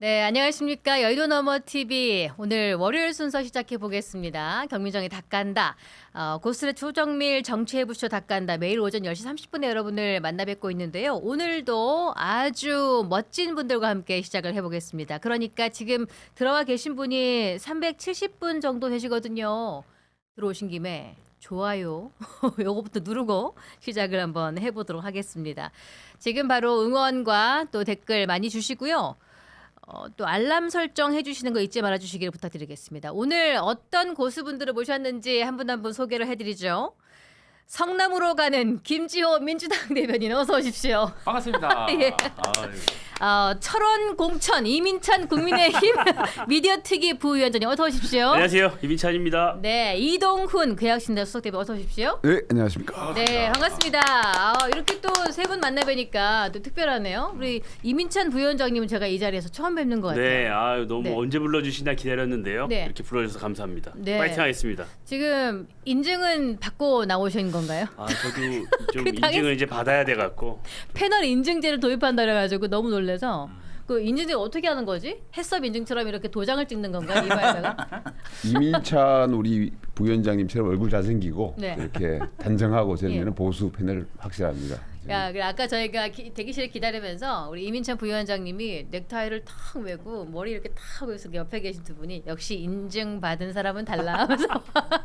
네, 안녕하십니까. 여의도 너머 TV. 오늘 월요일 순서 시작해 보겠습니다. 경민정의 닭간다. 고스트 조정밀 정치해부쇼 닭간다. 매일 오전 10시 30분에 여러분을 만나 뵙고 있는데요. 오늘도 아주 멋진 분들과 함께 시작을 해보겠습니다. 그러니까 지금 들어와 계신 분이 370분 정도 되시거든요. 들어오신 김에 좋아요 요거부터 누르고 시작을 한번 해보도록 하겠습니다. 지금 바로 응원과 또 댓글 많이 주시고요. 또 알람 설정 해주시는 거 잊지 말아주시기를 부탁드리겠습니다. 오늘 어떤 고수분들을 모셨는지 한 분 한 분 소개를 해드리죠. 성남으로 가는 김지호 민주당 대변인 어서 오십시오. 반갑습니다. 예. 철원 공천 이민찬 국민의힘 미디어 특위 부위원장님 어서 오십시오. 안녕하세요. 이민찬입니다. 네, 이동훈 계약신당 수석대변인 어서 오십시오. 네, 안녕하십니까. 네, 반갑습니다. 이렇게 또 세 분 만나 뵈니까 또 특별하네요. 우리 이민찬 부위원장님은 제가 이 자리에서 처음 뵙는 것 같아요. 네, 너무 네. 언제 불러주시나 기다렸는데요. 네. 이렇게 불러주셔서 감사합니다. 네. 파이팅하겠습니다. 지금 인증은 받고 나오신 건가요? 저도 좀 그 인증을 이제 받아야 돼 갖고. 패널 인증제를 도입한다 그래가지고 너무 놀래서 그 인증제 어떻게 하는 거지? 해썹 인증처럼 이렇게 도장을 찍는 건가? 이마에다가? 이민찬 우리 부위원장님처럼 얼굴 잘생기고 네. 이렇게 단정하고 저는 예. 보수 패널 확실합니다. 야, 그래 아까 저희가 대기실에 기다리면서 우리 이민찬 부위원장님이 넥타이를 탁 메고 머리 이렇게 탁 하고 있어 옆에 계신 두 분이 역시 인증 받은 사람은 달라 하면서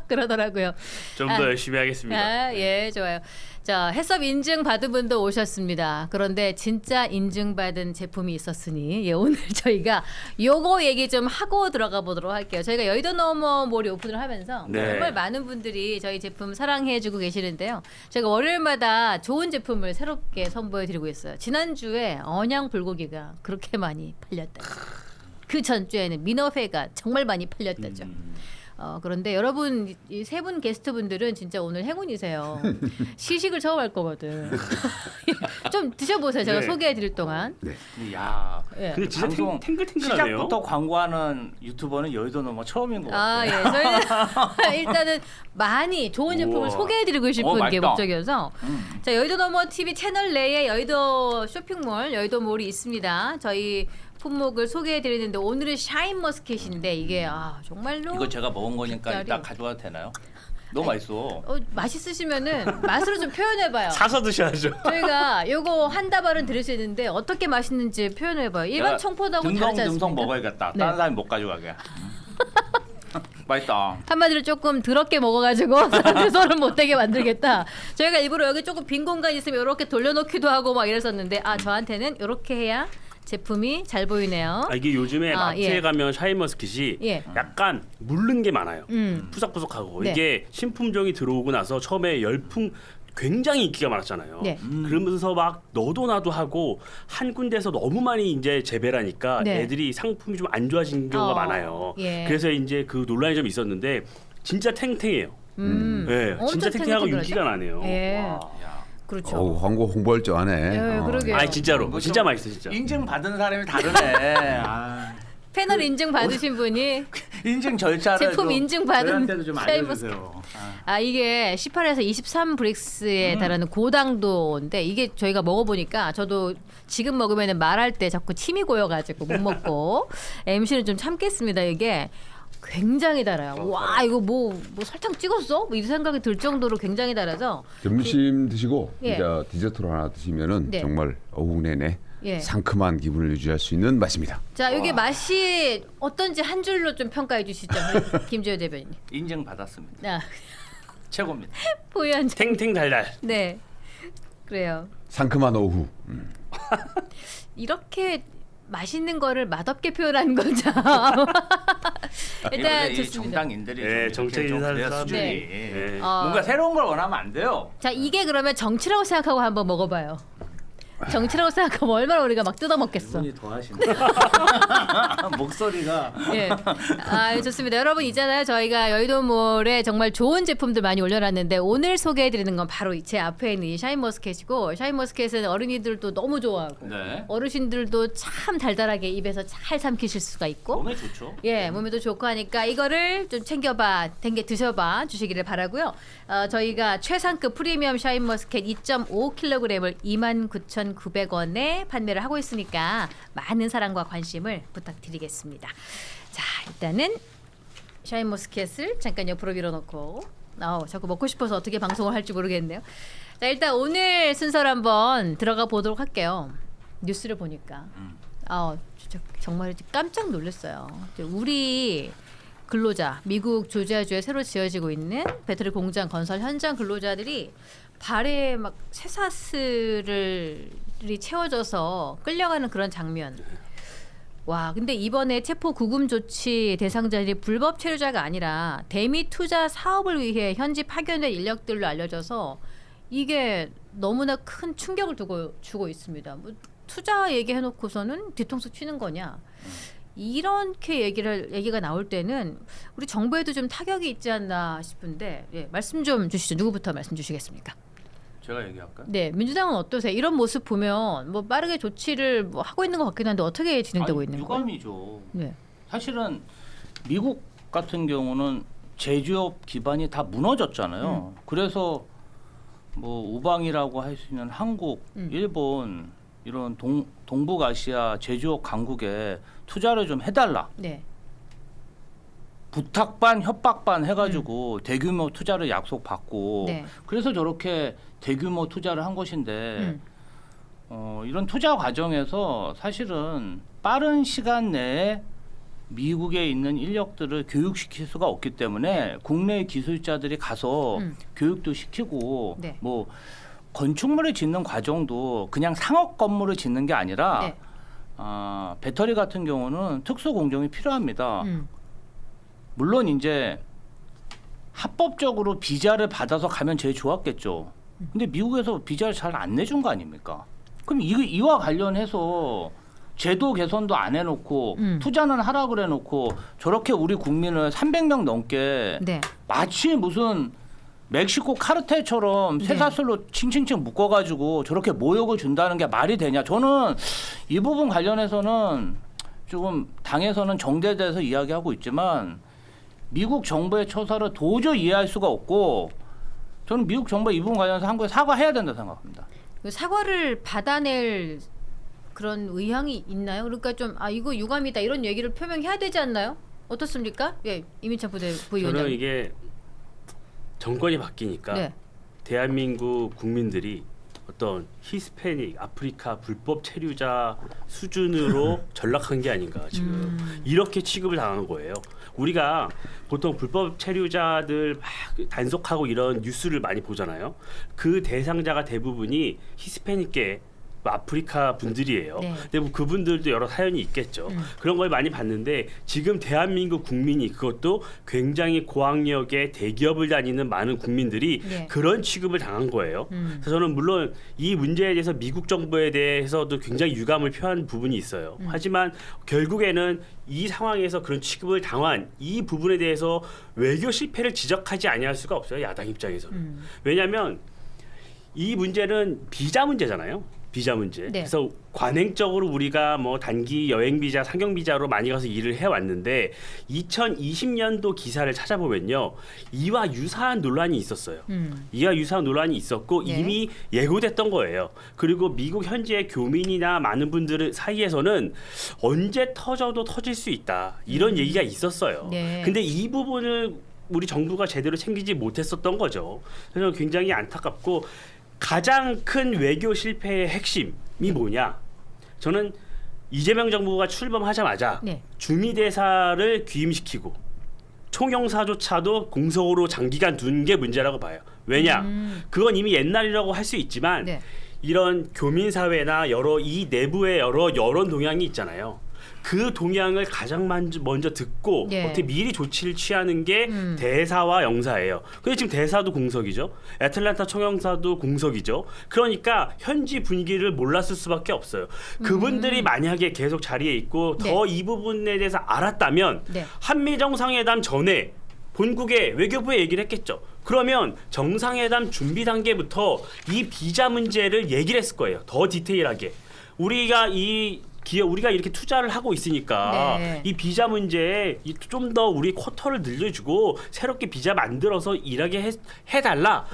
그러더라고요. 좀 더 열심히 하겠습니다. 예, 좋아요. 자, 해썹 인증 받은 분도 오셨습니다. 그런데 진짜 인증 받은 제품이 있었으니 오늘 저희가 요거 얘기 좀 하고 들어가 보도록 할게요. 저희가 여의도 너머 몰이 오픈을 하면서 네. 정말 많은 분들이 저희 제품 사랑해주고 계시는데요. 제가 월요일마다 좋은 제품을 새롭게 선보여드리고 있어요. 지난주에 언양 불고기가 그렇게 많이 팔렸다. 그 전주에는 민어회가 정말 많이 팔렸다죠. 그런데 여러분 이 세 분 게스트분들은 진짜 오늘 행운이세요. 시식을 처음 할 거거든. 좀 드셔보세요. 제가 네. 소개해드릴 동안. 야, 예. 근데 진짜 방송 탱글탱글하네요. 시작부터 광고하는 유튜버는 여의도 너머 처음인 것 같아요. 예. 저희는 일단은 많이 좋은 제품을 우와. 소개해드리고 싶은 게 맛있다. 목적이어서 자 여의도 너머 TV 채널 내에 여의도 쇼핑몰, 여의도몰이 있습니다. 저희 품목을 소개해드리는데 오늘은 샤인머스켓인데 이게 정말로 이거 제가 먹은 거니까 뒷자리. 이따 가져와도 되나요? 너무 맛있어. 맛있으시면은 맛으로 좀 표현해봐요. 사서 드셔야죠. 저희가 요거 한 다발은 드릴 수 있는데 어떻게 맛있는지 표현해봐요. 일반 청포도하고는 다르지 않습니까? 듬성 먹어야겠다. 네. 다른 사람이 못 가져가게. 맛있다. 한마디로 조금 더럽게 먹어가지고 사람들 손을 못 대게 만들겠다. 저희가 일부러 여기 조금 빈 공간 있으면 이렇게 돌려놓기도 하고 막 이랬었는데 저한테는 이렇게 해야 제품이 잘 보이네요. 이게 요즘에 마트에 예. 가면 샤인머스켓이 예. 약간 물른 게 많아요. 푸석푸석하고 네. 이게 신품종이 들어오고 나서 처음에 열풍 굉장히 인기가 많았잖아요. 네. 그러면서 막 너도 나도 하고 한 군데서 너무 많이 이제 재배를 하니까 네. 애들이 상품이 좀 안 좋아진 경우가 많아요. 예. 그래서 이제 그 논란이 좀 있었는데 진짜 탱탱해요. 네, 엄청 진짜 탱탱하고 탱탱하죠. 윤기가 나네요. 예. 야. 그렇죠. 광고 홍보할 줄 아네. 예, 그러게요. 진짜로 이거 진짜 좀 맛있어 진짜. 인증 받은 사람이 다르네. 패널 인증 받으신 분이 인증 절차를 제품 좀 인증 받은 저희한테도 좀 샤인머스켓. 알려주세요. 이게 18에서 23 브릭스에 달하는 고당도인데 이게 저희가 먹어보니까 저도 지금 먹으면 말할 때 자꾸 침이 고여가지고 못 먹고 MC는 좀 참겠습니다. 이게 굉장히 달아요. 와 이거 뭐 설탕 찍었어? 이 생각이 들 정도로 굉장히 달아서 점심 드시고 예. 이제 디저트로 하나 드시면은 네. 정말 오후 내내 예. 상큼한 기분을 유지할 수 있는 맛입니다. 자 이게 맛이 어떤지 한 줄로 좀 평가해 주시죠. 우리 김지호 대변인. 인증 받았습니다. 야 최고입니다. 보현 탱탱 달달. 네 그래요. 상큼한 오후. 이렇게 맛있는 거를 맛없게 표현하는 거죠. 일단 이 좋습니다. 정당인들이 네, 좀 이렇게 정책인 좀 그래야 사람. 수준이 네. 뭔가 새로운 걸 원하면 안 돼요. 자 이게 그러면 정치라고 생각하고 한번 먹어봐요. 정치라고 생각하면 얼마나 우리가 막 뜯어 먹겠어. 이분이 더 하시네. 목소리가 예. 좋습니다. 여러분 있잖아요. 저희가 여의도몰에 정말 좋은 제품들 많이 올려놨는데 오늘 소개해드리는 건 바로 제 앞에 있는 이 샤인머스켓이고 샤인머스켓은 어린이들도 너무 좋아하고 네. 어르신들도 참 달달하게 입에서 잘 삼키실 수가 있고 몸에 좋죠. 예, 몸에도 좋고 하니까 이거를 좀 챙겨봐, 드셔봐 주시기를 바라고요. 저희가 최상급 프리미엄 샤인머스켓 2.5kg을 29,900 2,900원에 판매를 하고 있으니까 많은 사랑과 관심을 부탁드리겠습니다. 자, 일단은 샤인머스켓을 잠깐 옆으로 밀어놓고 자꾸 먹고 싶어서 어떻게 방송을 할지 모르겠네요. 자, 일단 오늘 순서를 한번 들어가 보도록 할게요. 뉴스를 보니까 진짜 정말 깜짝 놀랐어요. 우리 근로자, 미국 조지아주에 새로 지어지고 있는 배터리 공장 건설 현장 근로자들이 발에 막 쇠사슬이 채워져서 끌려가는 그런 장면. 와, 근데 이번에 체포 구금 조치 대상자들이 불법 체류자가 아니라 대미 투자 사업을 위해 현지 파견된 인력들로 알려져서 이게 너무나 큰 충격을 주고 있습니다. 뭐 투자 얘기해놓고서는 뒤통수 치는 거냐? 이렇게 얘기가 나올 때는 우리 정부에도 좀 타격이 있지 않나 싶은데 말씀 좀 주시죠. 누구부터 말씀 주시겠습니까? 제가 얘기할까요? 네, 민주당은 어떠세요? 이런 모습 보면 뭐 빠르게 조치를 뭐 하고 있는 것 같긴 한데 어떻게 진행되고 있는 거예요? 유감이죠. 네. 사실은 미국 같은 경우는 제조업 기반이 다 무너졌잖아요. 그래서 뭐 우방이라고 할 수 있는 한국, 일본 이런 동북아시아 제조업 강국에 투자를 좀 해달라. 네. 부탁 반 협박 반 해가지고 대규모 투자를 약속받고 네. 그래서 저렇게 대규모 투자를 한 것인데 이런 투자 과정에서 사실은 빠른 시간 내에 미국에 있는 인력들을 교육시킬 수가 없기 때문에 국내 기술자들이 가서 교육도 시키고 네. 뭐 건축물을 짓는 과정도 그냥 상업 건물을 짓는 게 아니라 네. 배터리 같은 경우는 특수 공정이 필요합니다. 물론 이제 합법적으로 비자를 받아서 가면 제일 좋았겠죠. 근데 미국에서 비자를 잘 안 내준 거 아닙니까? 그럼 이와 관련해서 제도 개선도 안 해놓고 투자는 하라 그래놓고 저렇게 우리 국민을 300명 넘게 네. 마치 무슨 멕시코 카르텔처럼 쇠사슬로 칭칭칭 묶어가지고 저렇게 모욕을 준다는 게 말이 되냐? 저는 이 부분 관련해서는 조금 당에서는 정제돼서 이야기하고 있지만 미국 정부의 처사를 도저히 이해할 수가 없고 저는 미국 정부가 이 부분 관련해서 한국에 사과해야 된다 생각합니다. 그 사과를 받아낼 그런 의향이 있나요? 그러니까 좀 이거 유감이다 이런 얘기를 표명해야 되지 않나요? 어떻습니까? 예, 이민찬 부위원장. 저는 이게 정권이 바뀌니까 네. 대한민국 국민들이 어떤 히스패닉, 아프리카 불법 체류자 수준으로 전락한 게 아닌가 지금 이렇게 취급을 당한 거예요. 우리가 보통 불법 체류자들 막 단속하고 이런 뉴스를 많이 보잖아요. 그 대상자가 대부분이 히스패닉계 아프리카 분들이에요. 네. 근데 뭐 그분들도 여러 사연이 있겠죠. 그런 걸 많이 봤는데 지금 대한민국 국민이 그것도 굉장히 고학력의 대기업을 다니는 많은 국민들이 네. 그런 취급을 당한 거예요. 그래서 저는 물론 이 문제에 대해서 미국 정부에 대해서도 굉장히 유감을 표한 부분이 있어요. 하지만 결국에는 이 상황에서 그런 취급을 당한 이 부분에 대해서 외교 실패를 지적하지 아니할 수가 없어요. 야당 입장에서는. 왜냐하면 이 문제는 비자 문제잖아요. 비자 문제. 네. 그래서 관행적으로 우리가 뭐 단기 여행 비자, 상경 비자로 많이 가서 일을 해 왔는데 2020년도 기사를 찾아보면요. 이와 유사한 논란이 있었어요. 이와 유사한 논란이 있었고 네. 이미 예고됐던 거예요. 그리고 미국 현지의 교민이나 많은 분들 사이에서는 언제 터져도 터질 수 있다. 이런 얘기가 있었어요. 네. 근데 이 부분을 우리 정부가 제대로 챙기지 못했었던 거죠. 그래서 굉장히 안타깝고 가장 큰 외교 실패의 핵심이 뭐냐? 저는 이재명 정부가 출범하자마자 네. 주미대사를 귀임시키고 총영사조차도 공석으로 장기간 둔 게 문제라고 봐요. 왜냐? 그건 이미 옛날이라고 할 수 있지만 네. 이런 교민사회나 이 내부의 여러 여론 동향이 있잖아요. 그 동향을 가장 먼저 듣고 네. 어떻게 미리 조치를 취하는 게 대사와 영사예요. 근데 지금 대사도 공석이죠. 애틀랜타 총영사도 공석이죠. 그러니까 현지 분위기를 몰랐을 수밖에 없어요. 그분들이 만약에 계속 자리에 있고 네. 더 이 부분에 대해서 알았다면 네. 한미 정상회담 전에 본국의 외교부에 얘기를 했겠죠. 그러면 정상회담 준비 단계부터 이 비자 문제를 얘기를 했을 거예요. 더 디테일하게. 우리가 이렇게 투자를 하고 있으니까 네. 이 비자 문제에 좀 더 우리 쿼터를 늘려주고 새롭게 비자 만들어서 일하게 해달라.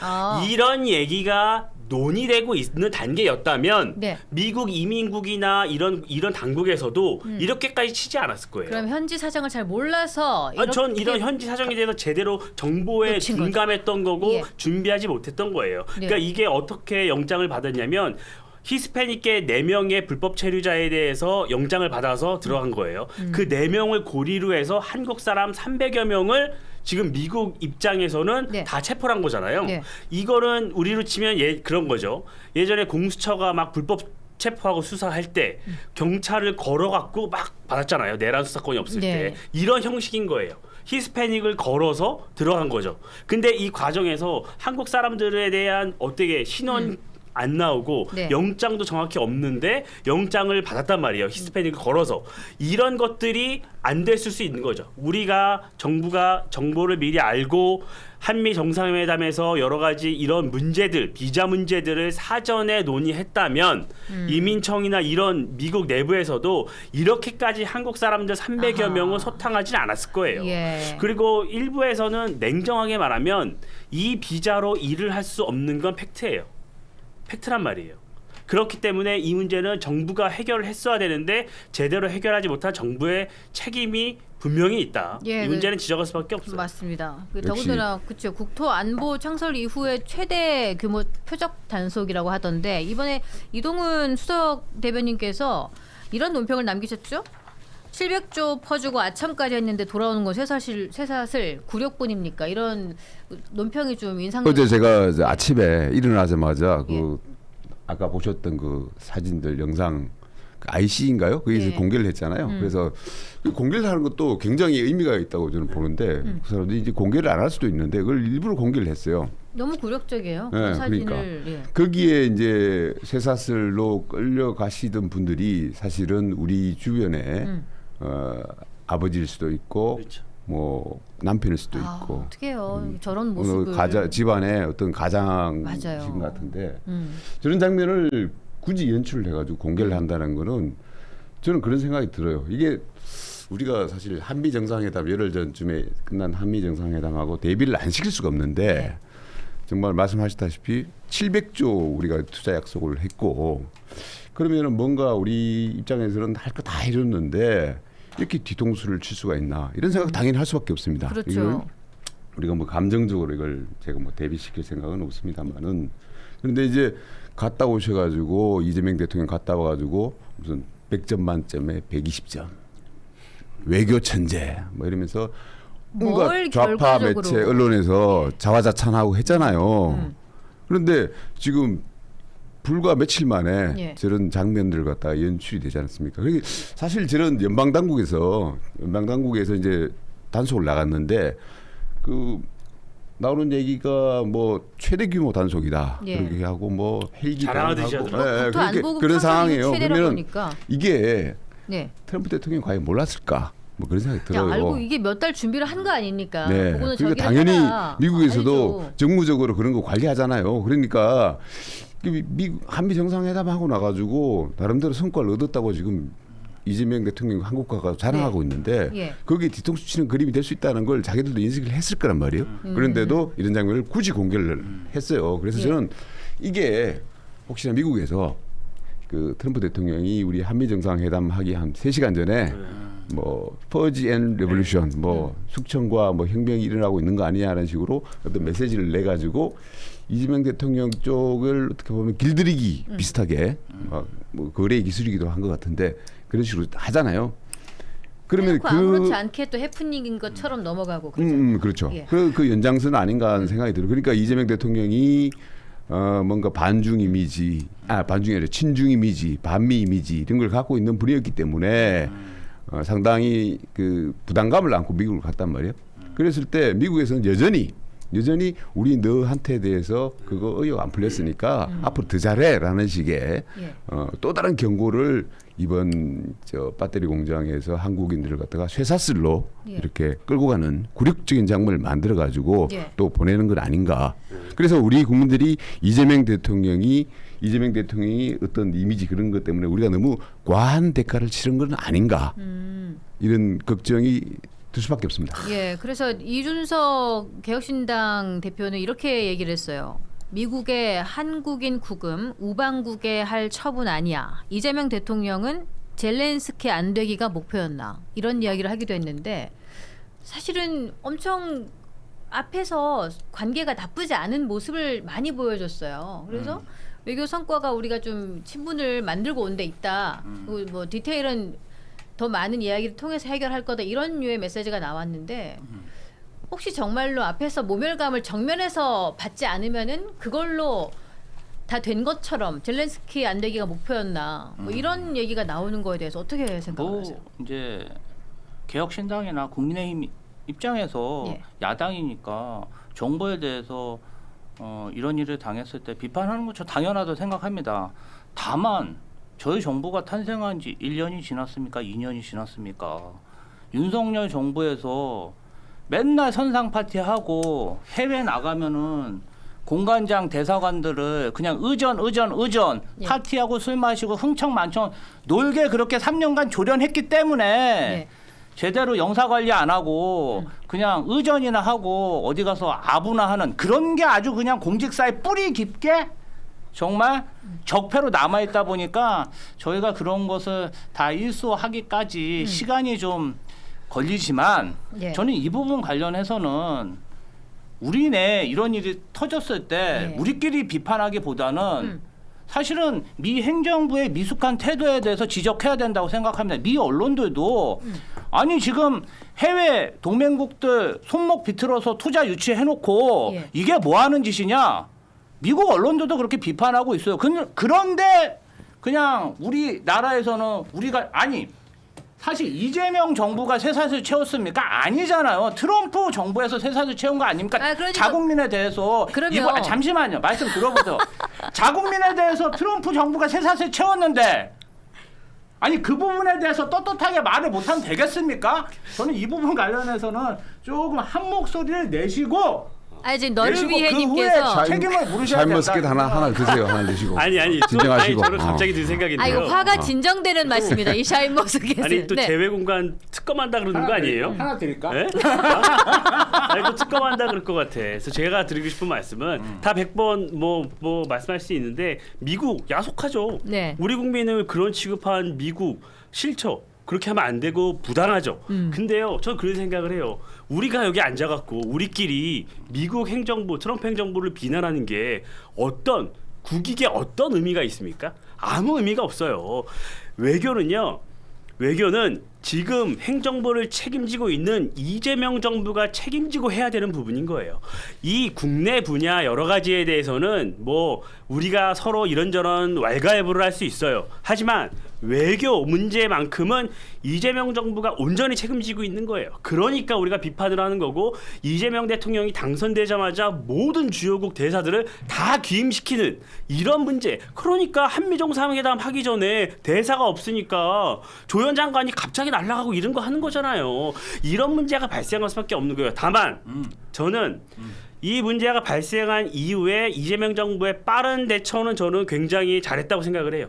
이런 얘기가 논의되고 있는 단계였다면 네. 미국 이민국이나 이런 당국에서도 이렇게까지 치지 않았을 거예요. 그럼 현지 사정을 잘 몰라서 전 이런 현지 사정에 대해서 제대로 정보에 놓친 거죠. 둔감했던 거고 예. 준비하지 못했던 거예요. 네. 그러니까 이게 어떻게 영장을 받았냐면 히스패닉계 4명의 불법 체류자에 대해서 영장을 받아서 들어간 거예요. 그 4명을 고리로 해서 한국 사람 300여 명을 지금 미국 입장에서는 네. 다 체포를 한 거잖아요. 네. 이거는 우리로 치면 그런 거죠. 예전에 공수처가 막 불법 체포하고 수사할 때 경찰을 걸어갖고 막 받았잖아요. 내란 수사권이 없을 네. 때. 이런 형식인 거예요. 히스패닉을 걸어서 들어간 거죠. 근데 이 과정에서 한국 사람들에 대한 어떻게 신원 안 나오고 네. 영장도 정확히 없는데 영장을 받았단 말이에요. 히스패닉을 걸어서. 이런 것들이 안 됐을 수 있는 거죠. 우리가 정부가 정보를 미리 알고 한미 정상회담에서 여러 가지 이런 문제들, 비자 문제들을 사전에 논의했다면 이민청이나 이런 미국 내부에서도 이렇게까지 한국 사람들 300여 아하. 명을 소탕하진 않았을 거예요. 예. 그리고 일부에서는 냉정하게 말하면 이 비자로 일을 할 수 없는 건 팩트예요. 팩트란 말이에요. 그렇기 때문에 이 문제는 정부가 해결을 했어야 되는데 제대로 해결하지 못한 정부의 책임이 분명히 있다. 예, 이 문제는 지적할 수밖에 없어요. 맞습니다. 그 역시. 더군다나 그렇죠. 국토안보 창설 이후에 최대 규모 표적 단속이라고 하던데 이번에 이동훈 수석 대변인께서 이런 논평을 남기셨죠? 700조 퍼주고 아첨까지 했는데 돌아오는 건 쇠사슬 굴욕뿐입니까? 이런 논평이 좀 인상적이에요. 어제 제가 이제 아침에 일어나자마자 예. 그 아까 보셨던 그 사진들 영상 그 IC인가요? 거기서 예. 공개를 했잖아요. 그래서 그 공개를 하는 것도 굉장히 의미가 있다고 저는 보는데 그 사람들이 이제 공개를 안 할 수도 있는데 그걸 일부러 공개를 했어요. 너무 굴욕적이에요. 네, 그 사진을. 그러니까. 예. 거기에 이제 쇠사슬로 끌려가시던 분들이 사실은 우리 주변에 아버지일 수도 있고 그렇죠. 뭐 남편일 수도 있고 어떡해요. 저런 어느 모습을. 집안의 어떤 가장 맞아요. 신 같은데 음. 저런 장면을 굳이 연출을 해가지고 공개를 한다는 거는 저는 그런 생각이 들어요. 이게 우리가 사실 한미 정상회담 열흘 전쯤에 끝난 한미 정상회담하고 대비를 안 시킬 수가 없는데 네. 정말 말씀하셨다시피 700조 우리가 투자 약속을 했고 그러면은 뭔가 우리 입장에서는 할 거 다 해줬는데 이렇게 뒤통수를 칠 수가 있나 이런 생각 당연히 할 수밖에 없습니다. 그렇죠. 이걸 우리가 뭐 감정적으로 이걸 제가 뭐 대비시킬 생각은 없습니다만은 그런데 이제 갔다 오셔가지고 이재명 대통령 갔다 와가지고 무슨 100점 만점에 120점 외교 천재 뭐 이러면서 뭔가 뭘 좌파 결과적으로. 매체 언론에서 자화자찬하고 했잖아요. 그런데 지금 불과 며칠 만에 예. 저런 장면들 갖다가 연출이 되지 않습니까? 그게 사실 저런 연방 당국에서 이제 단속을 나갔는데 그 나오는 얘기가 뭐 최대 규모 단속이다 예. 그렇게 하고 뭐 헬기 자랑하듯이 단속하고 하더라고요. 국토안보국 그런 창설이 상황이에요. 최대라고 그러면 보니까. 이게 네. 트럼프 대통령이 과연 몰랐을까? 뭐 그런 생각이 야, 들어요. 알고 이게 몇 달 준비를 한 거 아닙니까? 네. 그거는 그러니까 저기를 당연히 해라. 미국에서도 알죠. 정무적으로 그런 거 관리하잖아요. 그러니까 한미 정상회담 하고 나가지고 나름대로 성과를 얻었다고 지금 이재명 대통령 한국 가서 자랑하고 있는데 예. 거기에 뒤통수 치는 그림이 될 수 있다는 걸 자기들도 인식을 했을 거란 말이에요. 그런데도 이런 장면을 굳이 공개를 했어요. 그래서 예. 저는 이게 혹시나 미국에서 그 트럼프 대통령이 우리 한미 정상회담 하기 한 3시간 전에 뭐 퍼지 앤 레볼루션 뭐 숙청과 뭐 혁명이 일어나고 있는 거 아니냐라는 식으로 어떤 메시지를 내 가지고 이재명 대통령 쪽을 어떻게 보면 길들이기 비슷하게 뭐 거래 기술이기도 한 것 같은데 그런 식으로 하잖아요. 그러면 아무렇지 않게 또 해프닝인 것처럼 넘어가고 그러죠. 그렇죠. 예. 그 연장선 아닌가 하는 생각이 들어요. 그러니까 이재명 대통령이 뭔가 반중 이미지, 반중이 아니라 친중 이미지, 반미 이미지 이런 걸 갖고 있는 분이었기 때문에 상당히 그 부담감을 안고 미국을 갔단 말이에요. 그랬을 때 미국에서는 여전히 우리 너한테 대해서 그거 의혹 안 풀렸으니까 앞으로 더 잘해라는 식의 예. 또 다른 경고를 이번 저 배터리 공장에서 한국인들을 갖다가 쇠사슬로 예. 이렇게 끌고 가는 굴욕적인 장면을 만들어 가지고 예. 또 보내는 건 아닌가. 그래서 우리 국민들이 이재명 대통령이 어떤 이미지 그런 것 때문에 우리가 너무 과한 대가를 치른 건 아닌가. 이런 걱정이 들 수밖에 없습니다. 예, 그래서 이준석 개혁신당 대표는 이렇게 얘기를 했어요. 미국의 한국인 구금 우방국에 할 처분 아니야. 이재명 대통령은 젤렌스키 안 되기가 목표였나. 이런 이야기를 하기도 했는데 사실은 엄청 앞에서 관계가 나쁘지 않은 모습을 많이 보여줬어요. 그래서 외교 성과가 우리가 좀 친분을 만들고 온 데 있다. 그리고 뭐 디테일은 더 많은 이야기를 통해서 해결할 거다. 이런 류의 메시지가 나왔는데 혹시 정말로 앞에서 모멸감을 정면에서 받지 않으면은 그걸로 다 된 것처럼 젤렌스키 안 되기가 목표였나 뭐 이런 얘기가 나오는 거에 대해서 어떻게 생각하세요? 뭐 이제 개혁신당이나 국민의힘 입장에서 예. 야당이니까 정부에 대해서 이런 일을 당했을 때 비판하는 건 저 당연하다고 생각합니다. 다만 저희 정부가 탄생한 지 1년이 지났습니까? 2년이 지났습니까? 윤석열 정부에서 맨날 선상 파티하고 해외 나가면은 공관장 대사관들을 그냥 의전 예. 파티하고 술 마시고 흥청만청 놀게 그렇게 3년간 조련했기 때문에 예. 제대로 영사 관리 안 하고 그냥 의전이나 하고 어디 가서 아부나 하는 그런 게 아주 그냥 공직사에 뿌리 깊게 정말 적폐로 남아 있다 보니까 저희가 그런 것을 다 일소하기까지 시간이 좀 걸리지만 예. 저는 이 부분 관련해서는 우리네 이런 일이 터졌을 때 예. 우리끼리 비판하기보다는 사실은 미 행정부의 미숙한 태도에 대해서 지적해야 된다고 생각합니다. 미 언론들도 아니 지금 해외 동맹국들 손목 비틀어서 투자 유치해놓고 예. 이게 뭐 하는 짓이냐. 미국 언론들도 그렇게 비판하고 있어요. 그런데 그냥 우리나라에서는 우리가 아니 사실 이재명 정부가 쇠사슬 채웠습니까? 아니잖아요. 트럼프 정부에서 쇠사슬 채운 거 아닙니까? 아, 그러니까 자국민에 대해서 그러면 잠시만요. 말씀 들어보세요. 자국민에 대해서 트럼프 정부가 쇠사슬 채웠는데 아니 그 부분에 대해서 떳떳하게 말을 못하면 되겠습니까? 저는 이 부분 관련해서는 조금 한 목소리를 내시고 아니 지금 너를 내시고 위해 그 님께서 후에 책임을 물으셔야 된다. 샤인머스켓 하나 드세요. 하나 드시고. 아니 진정하시고. 저는 갑자기 든 생각인데요. 아 이거 화가 진정되는 말씀이다. 이 샤인머스켓은. 아니 또 재외공간 특검한다 그러는 거 아니에요? 하나 드릴까? 예? 아니 또 특검한다 그럴 것 같아. 그래서 제가 드리고 싶은 말씀은 다 100번 뭐 말씀할 수 있는데 미국 야속하죠. 네. 우리 국민을 그런 취급한 미국 싫죠. 그렇게 하면 안 되고 부당하죠. 근데요, 저는 그런 생각을 해요. 우리가 여기 앉아갖고 우리끼리 미국 행정부, 트럼프 행정부를 비난하는 게 어떤 국익에 어떤 의미가 있습니까? 아무 의미가 없어요. 외교는 지금 행정부를 책임지고 있는 이재명 정부가 책임지고 해야 되는 부분인 거예요. 이 국내 분야 여러 가지에 대해서는 뭐 우리가 서로 이런저런 왈가왈부를 할 수 있어요. 하지만 외교 문제만큼은 이재명 정부가 온전히 책임지고 있는 거예요. 그러니까 우리가 비판을 하는 거고 이재명 대통령이 당선되자마자 모든 주요국 대사들을 다 귀임시키는 이런 문제. 그러니까 한미 정상회담 하기 전에 대사가 없으니까 조연 장관이 갑자기 날아가고 이런 거 하는 거잖아요. 이런 문제가 발생할 수밖에 없는 거예요. 다만 저는 이 문제가 발생한 이후에 이재명 정부의 빠른 대처는 저는 굉장히 잘했다고 생각을 해요.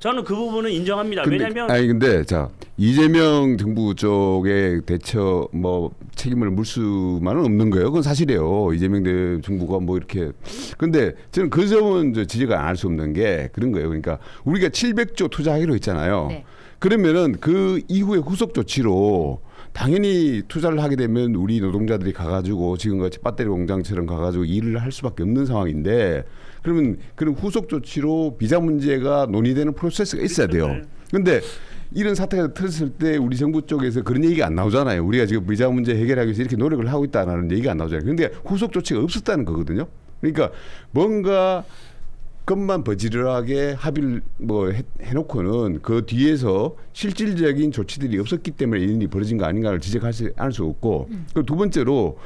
저는 그 부분은 인정합니다. 왜냐하면 근데 자 이재명 정부 쪽의 대처 뭐 책임을 물 수만은 없는 거예요. 그건 사실이에요. 이재명 정부가 뭐 이렇게 근데 저는 그 점은 지적을 안 할 수 없는 게 그런 거예요. 그러니까 우리가 700조 투자하기로 했잖아요. 네. 그러면은 그 이후에 후속 조치로 당연히 투자를 하게 되면 우리 노동자들이 가가지고 지금같이 배터리 공장처럼 가가지고 일을 할 수밖에 없는 상황인데 그러면 그런 후속 조치로 비자 문제가 논의되는 프로세스가 있어야 돼요. 그런데 이런 사태가 터졌을 때 우리 정부 쪽에서 그런 얘기가 안 나오잖아요. 우리가 지금 비자 문제 해결하기 위해서 이렇게 노력을 하고 있다는 얘기가 안 나오잖아요. 그런데 후속 조치가 없었다는 거거든요. 그러니까 뭔가 것만 버지런하게 합의를 뭐 해놓고는 그 뒤에서 실질적인 조치들이 없었기 때문에 이런 일이 벌어진 거 아닌가를 지적할 수 없고 그리고 두 번째로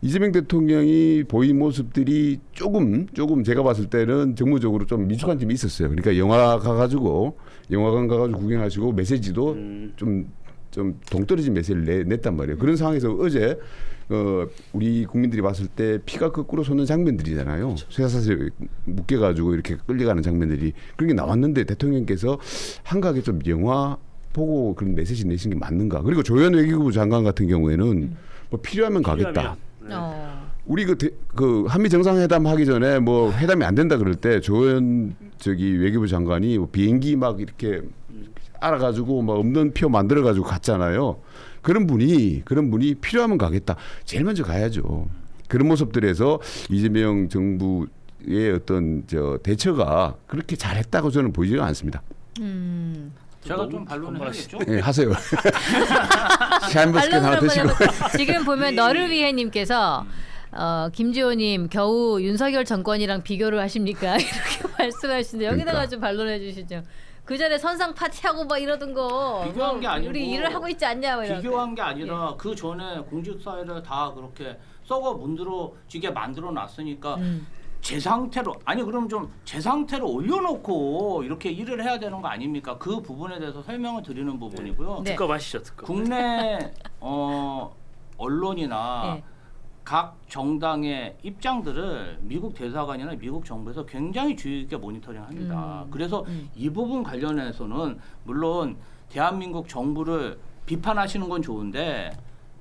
이재명 대통령이 보인 모습들이 조금 제가 봤을 때는 정무적으로 좀 미숙한 점이 있었어요. 그러니까 영화관 가가지고 구경하시고 메시지도 좀 동떨어진 메시지를 냈단 말이에요. 그런 상황에서 어제 우리 국민들이 봤을 때 피가 거꾸로 솟는 장면들이잖아요. 쇠사슬 묶여가지고 이렇게 끌려가는 장면들이 그런 게 나왔는데 대통령께서 한가하게 좀 영화 보고 그런 메시지 내신 게 맞는가. 그리고 조현 외교부 장관 같은 경우에는 뭐 필요하면 가겠다. 우리 그 한미 정상회담 하기 전에 뭐 회담이 안 된다 그럴 때 조현 외교부 장관이 뭐 비행기 막 이렇게 알아가지고 막 없는 표 만들어가지고 갔잖아요. 그런 분이 필요하면 가겠다. 제일 먼저 가야죠. 그런 모습들에서 이재명 정부의 어떤 대처가 그렇게 잘했다고 저는 보이지가 않습니다. 제가 좀 반론을 해야겠죠? 네, 하세요. 샤인머스켓 하나 드시고. 지금 보면 너를 위해님께서 김지호님 겨우 윤석열 정권이랑 비교를 하십니까? 이렇게 말씀하시는데 여기다가 그러니까. 좀 반론해 주시죠. 그 전에 선상 파티하고 막 이러던 거 비교한 게 아니고 우리 일을 하고 있지 않냐? 뭐 이런. 비교한 게 아니라 그 전에 공직사회를 다 그렇게 썩어 문드러지게 만들어 놨으니까 제 상태로 아니 그럼 좀 제 상태로 올려놓고 이렇게 일을 해야 되는 거 아닙니까? 그 부분에 대해서 설명을 드리는 부분이고요. 네. 특검 하시죠, 특검. 국내 언론이나 네. 각 정당의 입장들을 미국 대사관이나 미국 정부에서 굉장히 주의 깊게 모니터링합니다. 그래서 이 부분 관련해서는 물론 대한민국 정부를 비판하시는 건 좋은데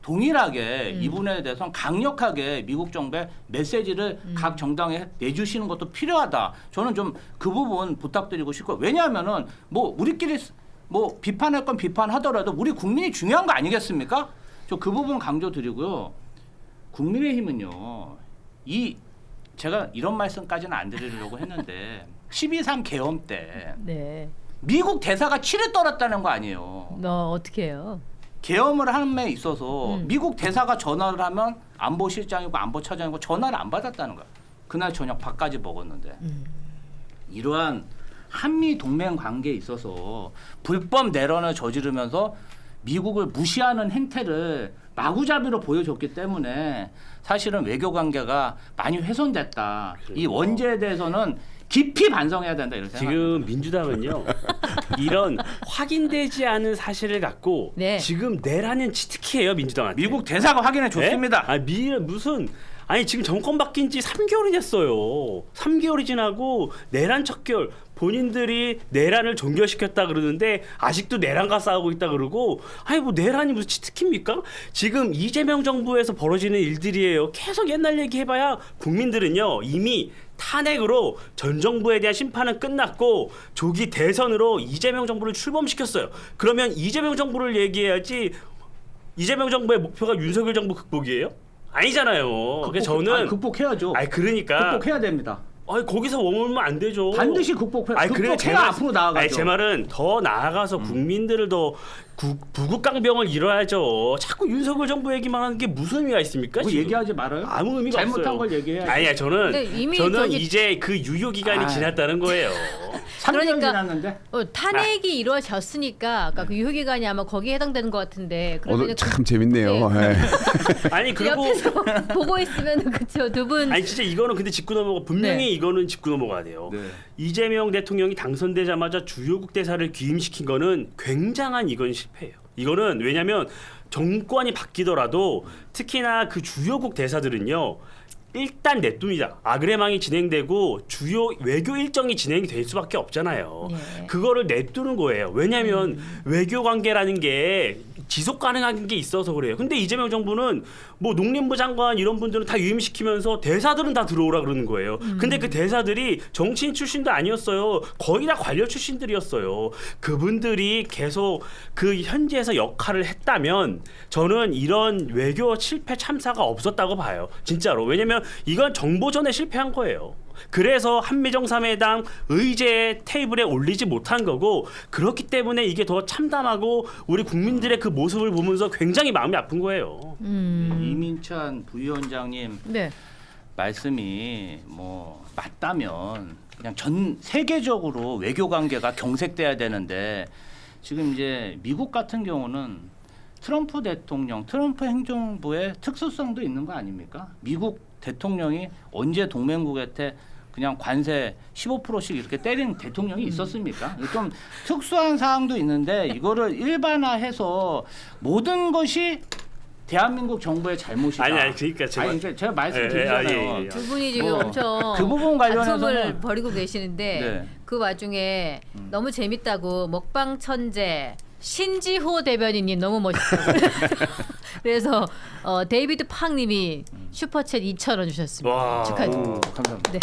동일하게 이 부분에 대해서는 강력하게 미국 정부의 메시지를 각 정당에 내주시는 것도 필요하다. 저는 좀 그 부분 부탁드리고 싶고 왜냐하면은 뭐 우리끼리 뭐 비판할 건 비판하더라도 우리 국민이 중요한 거 아니겠습니까? 저 그 부분 강조드리고요. 국민의힘은요. 제가 이런 말씀까지는 안 드리려고 했는데 12.3 계엄 때 네. 미국 대사가 치를 떨었다는 거 아니에요. 너 어떻게 해요? 계엄을 함에 있어서 미국 대사가 전화를 하면 안보실장이고 안보차장이고 전화를 안 받았다는 거야. 그날 저녁 밥까지 먹었는데 이러한 한미 동맹 관계에 있어서 불법 내란을 저지르면서 미국을 무시하는 행태를 마구잡이로 보여줬기 때문에 사실은 외교 관계가 많이 훼손됐다. 이 원죄에 대해서는 깊이 반성해야 된다 이렇게 지금 민주당은요 이런 확인되지 않은 사실을 갖고 네. 지금 내라는 치트키예요 민주당한테. 미국 대사가 확인해 줬습니다. 아니 지금 정권 바뀐 지 3개월이 됐어요. 3개월이 지나고 내란 척결 본인들이 내란을 종결시켰다 그러는데 아직도 내란과 싸우고 있다 그러고 아니 뭐 내란이 무슨 치트키입니까? 지금 이재명 정부에서 벌어지는 일들이에요. 계속 옛날 얘기해봐야 국민들은요 이미 탄핵으로 전 정부에 대한 심판은 끝났고 조기 대선으로 이재명 정부를 출범시켰어요. 그러면 이재명 정부를 얘기해야지 이재명 정부의 목표가 윤석열 정부 극복이에요? 아니잖아요. 그래서 저는 극복해야죠. 그러니까 극복해야 됩니다. 거기서 머물면 안 되죠. 반드시 극복해야. 그래 극복해야 앞으로 나아가죠. 제 말은 더 나아가서 국민들을 더 부국강병을 이뤄야죠. 자꾸 윤석열 정부 얘기만 하는 게 무슨 의미가 있습니까? 뭐 지금? 얘기하지 말아요. 아무 의미가 없어요. 잘못한 걸 얘기해야지. 아니야 근데 이미 저는 이제 그 유효 기간이 지났다는 거예요. 3년 그러니까 지났는데. 탄핵이 이루어졌으니까 아까 그 유효 기간이 아마 거기에 해당되는 것 같은데 그러면 참 재밌네요. 네. 네. 아니 그리고 옆에서 보고 있으면 그렇죠 두 분. 아니 진짜 이거는 근데 짚고 넘어가 분명히 네. 이거는 짚고 넘어가야 돼요. 네. 이재명 대통령이 당선되자마자 주요국 대사를 귀임시킨 거는 굉장한 이건 실패예요. 이거는 왜냐하면 정권이 바뀌더라도 특히나 그 주요국 대사들은요. 일단 냅둡니다. 아그레망이 진행되고 주요 외교 일정이 진행이 될 수밖에 없잖아요. 네. 그거를 냅두는 거예요. 왜냐하면 외교 관계라는 게 지속 가능한 게 있어서 그래요. 근데 이재명 정부는 뭐 농림부 장관 이런 분들은 다 유임시키면서 대사들은 다 들어오라 그러는 거예요. 근데 그 대사들이 정치인 출신도 아니었어요. 거의 다 관료 출신들이었어요. 그분들이 계속 그 현지에서 역할을 했다면 저는 이런 외교 실패 참사가 없었다고 봐요. 진짜로. 왜냐면 이건 정보전에 실패한 거예요. 그래서 한미정상회담 의제 테이블에 올리지 못한 거고 그렇기 때문에 이게 더 참담하고 우리 국민들의 그 모습을 보면서 굉장히 마음이 아픈 거예요. 이민찬 부위원장님 네. 말씀이 뭐 맞다면 그냥 전 세계적으로 외교 관계가 경색돼야 되는데 지금 이제 미국 같은 경우는 트럼프 대통령, 트럼프 행정부의 특수성도 있는 거 아닙니까? 미국 대통령이 언제 동맹국한테 그냥 관세 15%씩 이렇게 때리는 대통령이 있었습니까? 좀 특수한 사항도 있는데 이거를 일반화해서 모든 것이 대한민국 정부의 잘못이다. 아니 그러니까 제가 말씀드리잖아요. 예. 두 분이 지금 뭐, 엄청 그 부분 관련해서는 다툼을 벌이고 계시는데 네. 그 와중에 너무 재밌다고 먹방 천재 신지호 대변인님 너무 멋있어요. 그래서 데이비드 팡님이 슈퍼챗 2,000원 주셨습니다. 와. 축하드립니다. 감사합니다. 네.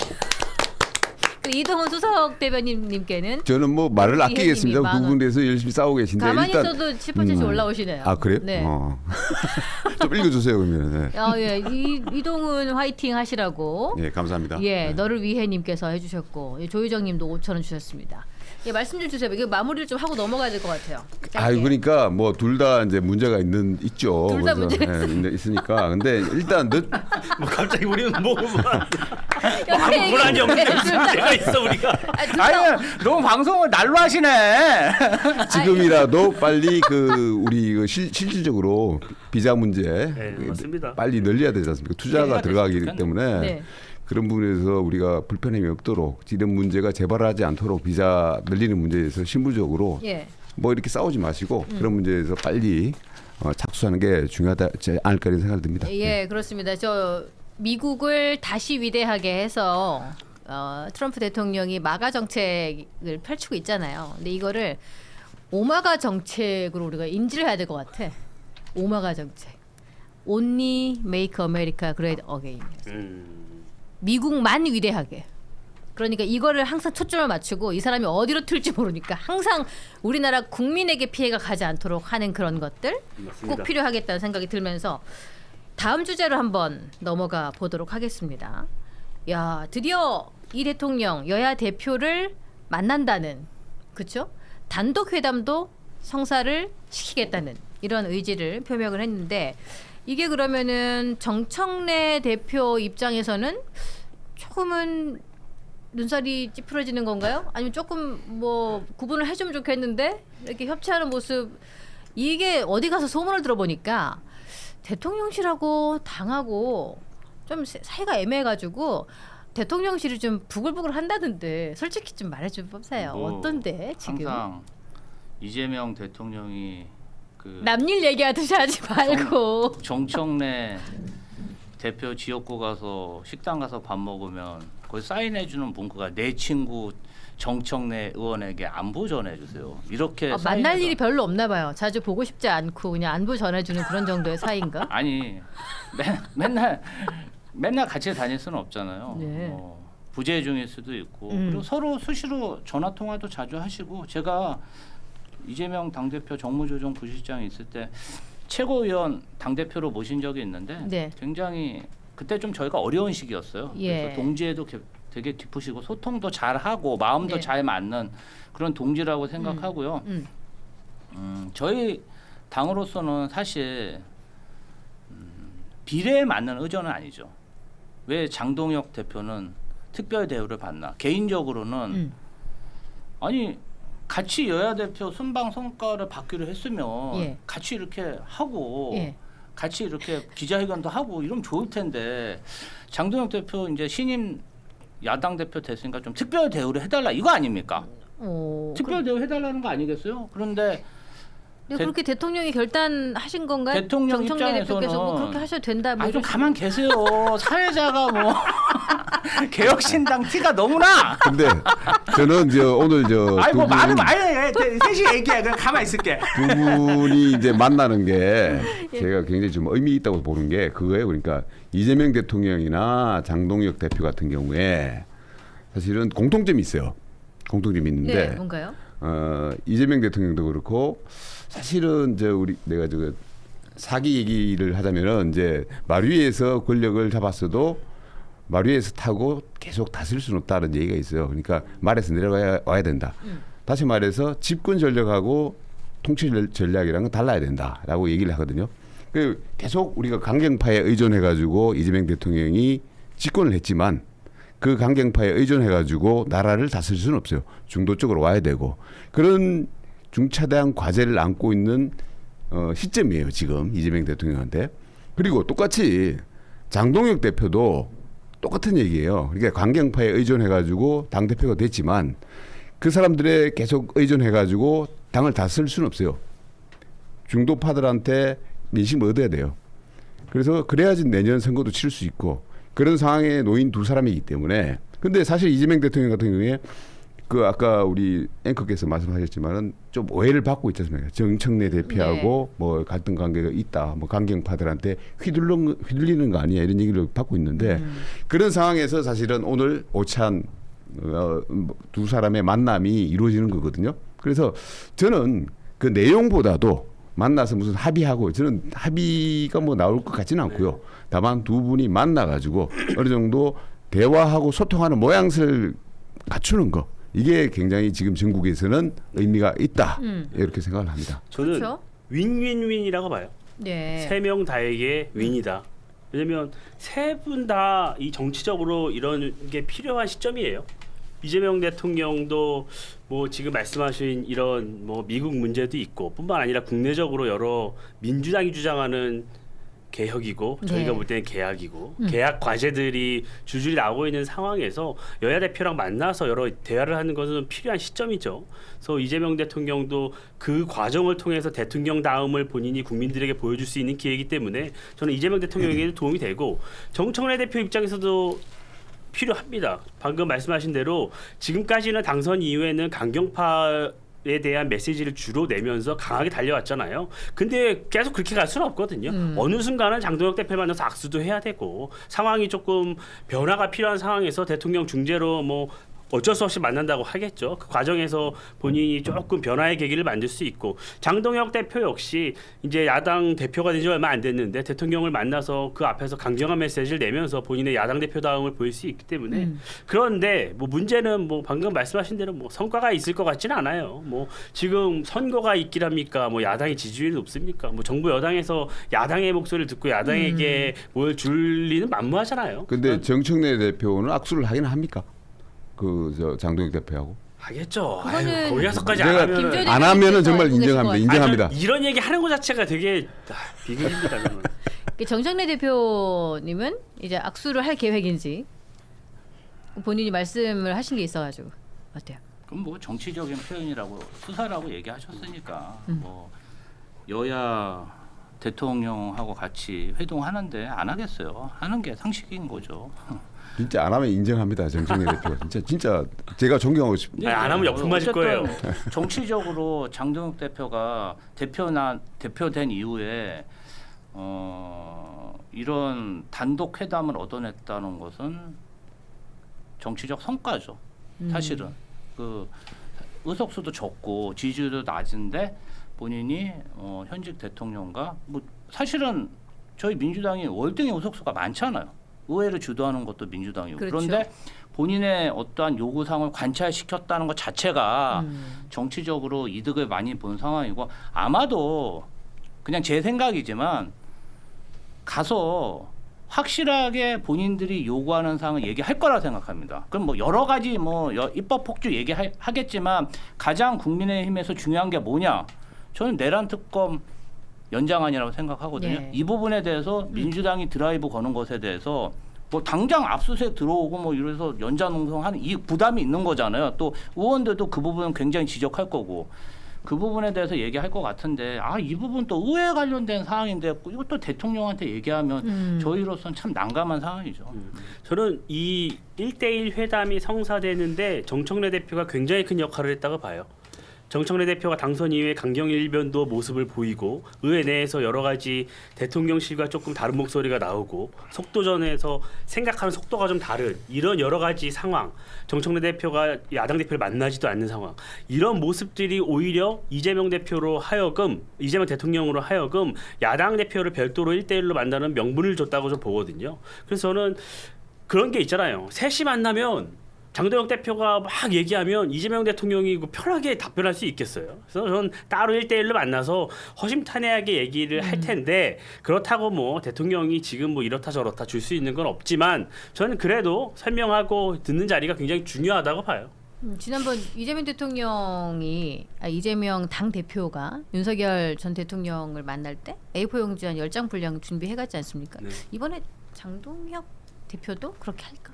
그리고 이동훈 수석 대변인님께는 저는 뭐 말을 이혜님이 아끼겠습니다. 10,000원. 두 군데에서 열심히 싸우고 계신데 가만히 일단 있어도 슈퍼챗이 올라오시네요. 아 그래요? 네. 좀 읽어주세요 그러면. 네. 예, 이동훈 화이팅 하시라고. 예, 감사합니다. 예, 네. 너를 위해님께서 해주셨고 예, 조유정님도 5,000원 주셨습니다. 예, 말씀 좀 주세요. 이거 마무리를 좀 하고 넘어가야 될 것 같아요. 아, 그러니까 뭐 둘 다 이제 문제가 있죠. 둘다 그래서, 문제가 있으니까. 근데 일단 뭐 갑자기 우리는 뭐 옆에 아무 고난이 없는데 얘기해. 무슨 문제가 있어 우리가. 아니 너무 방송을 날로 하시네. 지금이라도 빨리 우리 실질적으로 비자 문제 네, 맞습니다. 빨리 늘려야 되지 않습니까? 투자가 네, 들어가기 됐으니까. 때문에 네. 그런 부분에서 우리가 불편함이 없도록 이런 문제가 재발하지 않도록 비자 늘리는 문제에서 신부적으로 예. 뭐 이렇게 싸우지 마시고 그런 문제에서 빨리 착수하는 게 중요하지 않을까 이런 생각이 듭니다. 예, 그렇습니다. 저 미국을 다시 위대하게 해서 트럼프 대통령이 마가 정책을 펼치고 있잖아요. 근데 이거를 오마가 정책으로 우리가 인지를 해야 될 것 같아. 오마가 정책. Only make America great again. 미국만 위대하게. 그러니까 이거를 항상 초점을 맞추고 이 사람이 어디로 튈지 모르니까 항상 우리나라 국민에게 피해가 가지 않도록 하는 그런 것들 맞습니다. 꼭 필요하겠다는 생각이 들면서 다음 주제로 한번 넘어가 보도록 하겠습니다. 야, 드디어 이 대통령 여야 대표를 만난다는, 그렇죠? 단독 회담도 성사를 시키겠다는 이런 의지를 표명을 했는데 이게 그러면은 정청래 대표 입장에서는 조금은 눈살이 찌푸려지는 건가요? 아니면 조금 뭐 구분을 해주면 좋겠는데 이렇게 협치하는 모습, 이게 어디 가서 소문을 들어보니까 대통령실하고 당하고 좀 사이가 애매해가지고 대통령실이 좀 부글부글 한다던데 솔직히 좀 말해줘 보세요. 뭐 어떤데 지금? 항상 이재명 대통령이 그 남일 얘기하듯이 하지 말고. 정청래 대표 지역구 가서 식당 가서 밥 먹으면 거기 사인해주는 문구가 내 친구 정청래 의원에게 안부 전해주세요. 이렇게 만날 사인해서- 일이 별로 없나 봐요. 자주 보고 싶지 않고 그냥 안부 전해주는 그런 정도의 사이인가? 아니 맨날 같이 다닐 수는 없잖아요. 네. 부재 중일 수도 있고 그리고 서로 수시로 전화 통화도 자주 하시고 제가 이재명 당대표 정무조정 부실장이 있을 때 최고위원 당대표로 모신 적이 있는데 네. 굉장히 그때 좀 저희가 어려운 시기였어요. 예. 그래서 동지에도 되게 깊으시고 소통도 잘하고 마음도 네. 잘 맞는 그런 동지라고 생각하고요. 저희 당으로서는 사실 비례에 맞는 의전은 아니죠. 왜 장동혁 대표는 특별 대우를 받나? 개인적으로는 아니 같이 여야 대표 순방 성과를 받기로 했으면 예. 같이 이렇게 하고 예. 같이 이렇게 기자회견도 하고 이러면 좋을 텐데 장동혁 대표 이제 신임 야당 대표 됐으니까 좀 특별 대우를 해달라 이거 아닙니까? 특별 대우 해달라는 거 아니겠어요? 그런데 네, 그렇게 대통령이 결단하신 건가요? 대통령 정청래 입장에서는 대표께서 뭐 그렇게 하셔도 된다. 뭐 좀 이러시- 가만 계세요. 사회자가 뭐 개혁신당 티가 너무나. 근데 저는 오늘 아이 뭐 두 말은 아예 셋이 얘기해. 그냥 가만 있을게. 분이 이제 만나는 게 예. 제가 굉장히 좀 의미 있다고 보는 게 그거예요. 그러니까 이재명 대통령이나 장동혁 대표 같은 경우에 사실은 공통점이 있어요. 공통점이 있는데 네, 뭔가요? 이재명 대통령도 그렇고 사실은 내가 사기 얘기를 하자면은 이제 말 위에서 권력을 잡았어도 말 위에서 타고 계속 다스릴 수는 없다는 얘기가 있어요. 그러니까 말에서 내려와야 된다. 다시 말해서 집권 전략하고 통치 전략이랑은 달라야 된다라고 얘기를 하거든요. 계속 우리가 강경파에 의존해가지고 이재명 대통령이 집권을 했지만 그 강경파에 의존해가지고 나라를 다스릴 수는 없어요. 중도 쪽으로 와야 되고 그런 중차대한 과제를 안고 있는 시점이에요. 지금 이재명 대통령한테. 그리고 똑같이 장동혁 대표도 똑같은 얘기예요. 그러니까 강경파에 의존해가지고 당대표가 됐지만 그 사람들에 계속 의존해가지고 당을 다스릴 수는 없어요. 중도파들한테 민심을 얻어야 돼요. 그래서 그래야지 내년 선거도 치를 수 있고 그런 상황에 놓인 두 사람이기 때문에 근데 사실 이재명 대통령 같은 경우에 그 아까 우리 앵커께서 말씀하셨지만은 좀 오해를 받고 있지 않습니까? 정청래 대표하고 뭐 갈등 관계가 있다, 뭐 강경파들한테 휘둘리는 거 아니야 이런 얘기를 받고 있는데 그런 상황에서 사실은 오늘 오찬 두 사람의 만남이 이루어지는 거거든요. 그래서 저는 그 내용보다도 만나서 무슨 합의하고 저는 합의가 뭐 나올 것 같지는 않고요. 다만 두 분이 만나가지고 어느 정도 대화하고 소통하는 모양새를 갖추는 거. 이게 굉장히 지금 전국에서는 의미가 있다 이렇게 생각을 합니다. 저는 그렇죠? 윈윈윈이라고 봐요. 네. 세 명 다에게 윈이다. 왜냐면 세 분 다 이 정치적으로 이런 게 필요한 시점이에요. 이재명 대통령도 뭐 지금 말씀하신 이런 뭐 미국 문제도 있고 뿐만 아니라 국내적으로 여러 민주당이 주장하는 개혁이고 저희가 네. 볼 때는 계약이고 계약 과제들이 줄줄이 나오고 있는 상황에서 여야 대표랑 만나서 여러 대화를 하는 것은 필요한 시점이죠. 그래서 이재명 대통령도 그 과정을 통해서 대통령 다음을 본인이 국민들에게 보여줄 수 있는 기회이기 때문에 저는 이재명 대통령에게도 도움이 되고 정청래 대표 입장에서도 필요합니다. 방금 말씀하신 대로 지금까지는 당선 이후에는 강경파에 대한 메시지를 주로 내면서 강하게 달려왔잖아요. 근데 계속 그렇게 갈 수는 없거든요. 어느 순간은 장동혁 대표 만나서 악수도 해야 되고 상황이 조금 변화가 필요한 상황에서 대통령 중재로 뭐 어쩔 수 없이 만난다고 하겠죠. 그 과정에서 본인이 조금 변화의 계기를 만들 수 있고 장동혁 대표 역시 이제 야당 대표가 된 지 얼마 안 됐는데 대통령을 만나서 그 앞에서 강경한 메시지를 내면서 본인의 야당 대표다움을 보일 수 있기 때문에 그런데 뭐 문제는 뭐 방금 말씀하신 대로 뭐 성과가 있을 것 같지는 않아요. 뭐 지금 선거가 있긴 합니까? 뭐 야당의 지지율이 높습니까? 뭐 정부 여당에서 야당의 목소리를 듣고 야당에게 뭘 줄 리는 만무하잖아요. 근데 정청래 대표는 악수를 하긴 합니까? 그 저 장동혁 대표하고 하겠죠. 그거는 아유, 거기 가서까지 제가 안 하면 김종인 안 하면은 정말 대표께서 인정합니다. 알고 인정합니다. 이런 얘기 하는 것 자체가 되게 비극입니다. 저는. 정청래 대표님은 이제 악수를 할 계획인지 본인이 말씀을 하신 게 있어가지고 어때요? 그럼 뭐 정치적인 표현이라고 수사라고 얘기하셨으니까 뭐 여야 대통령하고 같이 회동하는데 안 하겠어요. 하는 게 상식인 거죠. 진짜 안 하면 인정합니다. 정청래 대표. 진짜 제가 존경하고 싶습니다. 안 하면 역풍 맞을 거예요. 정치적으로 장동혁 대표가 대표된 이후에 이런 단독 회담을 얻어냈다는 것은 정치적 성과죠. 사실은 그 의석수도 적고 지지율도 낮은데 본인이 현직 대통령과 뭐 사실은 저희 민주당이 월등히 의석수가 많잖아요. 의회를 주도하는 것도 민주당이고 그렇죠. 그런데 본인의 어떠한 요구사항을 관철시켰다는 것 자체가 정치적으로 이득을 많이 본 상황이고 아마도 그냥 제 생각이지만 가서 확실하게 본인들이 요구하는 사항을 얘기할 거라 생각합니다. 그럼 뭐 여러 가지 뭐 입법 폭주 얘기하겠지만 가장 국민의힘에서 중요한 게 뭐냐? 저는 내란 특검 연장안이라고 생각하거든요. 네. 이 부분에 대해서 민주당이 드라이브 거는 것에 대해서 뭐 당장 압수수색 들어오고 뭐 이래서 연장농성하는 이 부담이 있는 거잖아요. 또 의원들도 그 부분은 굉장히 지적할 거고 그 부분에 대해서 얘기할 것 같은데 이 부분 또 의회 관련된 사항인데 이것도 대통령한테 얘기하면 저희로서는 참 난감한 상황이죠. 저는 이 1대1 회담이 성사되는데 정청래 대표가 굉장히 큰 역할을 했다고 봐요. 정청래 대표가 당선 이후에 강경일변도 모습을 보이고 의회 내에서 여러 가지 대통령실과 조금 다른 목소리가 나오고 속도전에서 생각하는 속도가 좀 다른 이런 여러 가지 상황 정청래 대표가 야당 대표를 만나지도 않는 상황 이런 모습들이 오히려 이재명 대표로 하여금 이재명 대통령으로 하여금 야당 대표를 별도로 1대1로 만나는 명분을 줬다고 좀 보거든요. 그래서 저는 그런 게 있잖아요. 셋이 만나면 장동혁 대표가 막 얘기하면 이재명 대통령이 편하게 답변할 수 있겠어요. 그래서 저는 따로 1대1로 만나서 허심탄회하게 얘기를 할 텐데 그렇다고 뭐 대통령이 지금 뭐 이렇다 저렇다 줄 수 있는 건 없지만 저는 그래도 설명하고 듣는 자리가 굉장히 중요하다고 봐요. 지난번 이재명 당 대표가 윤석열 전 대통령을 만날 때 A4 용지 한 10장 분량 준비해갔지 않습니까? 네. 이번에 장동혁 대표도 그렇게 할까?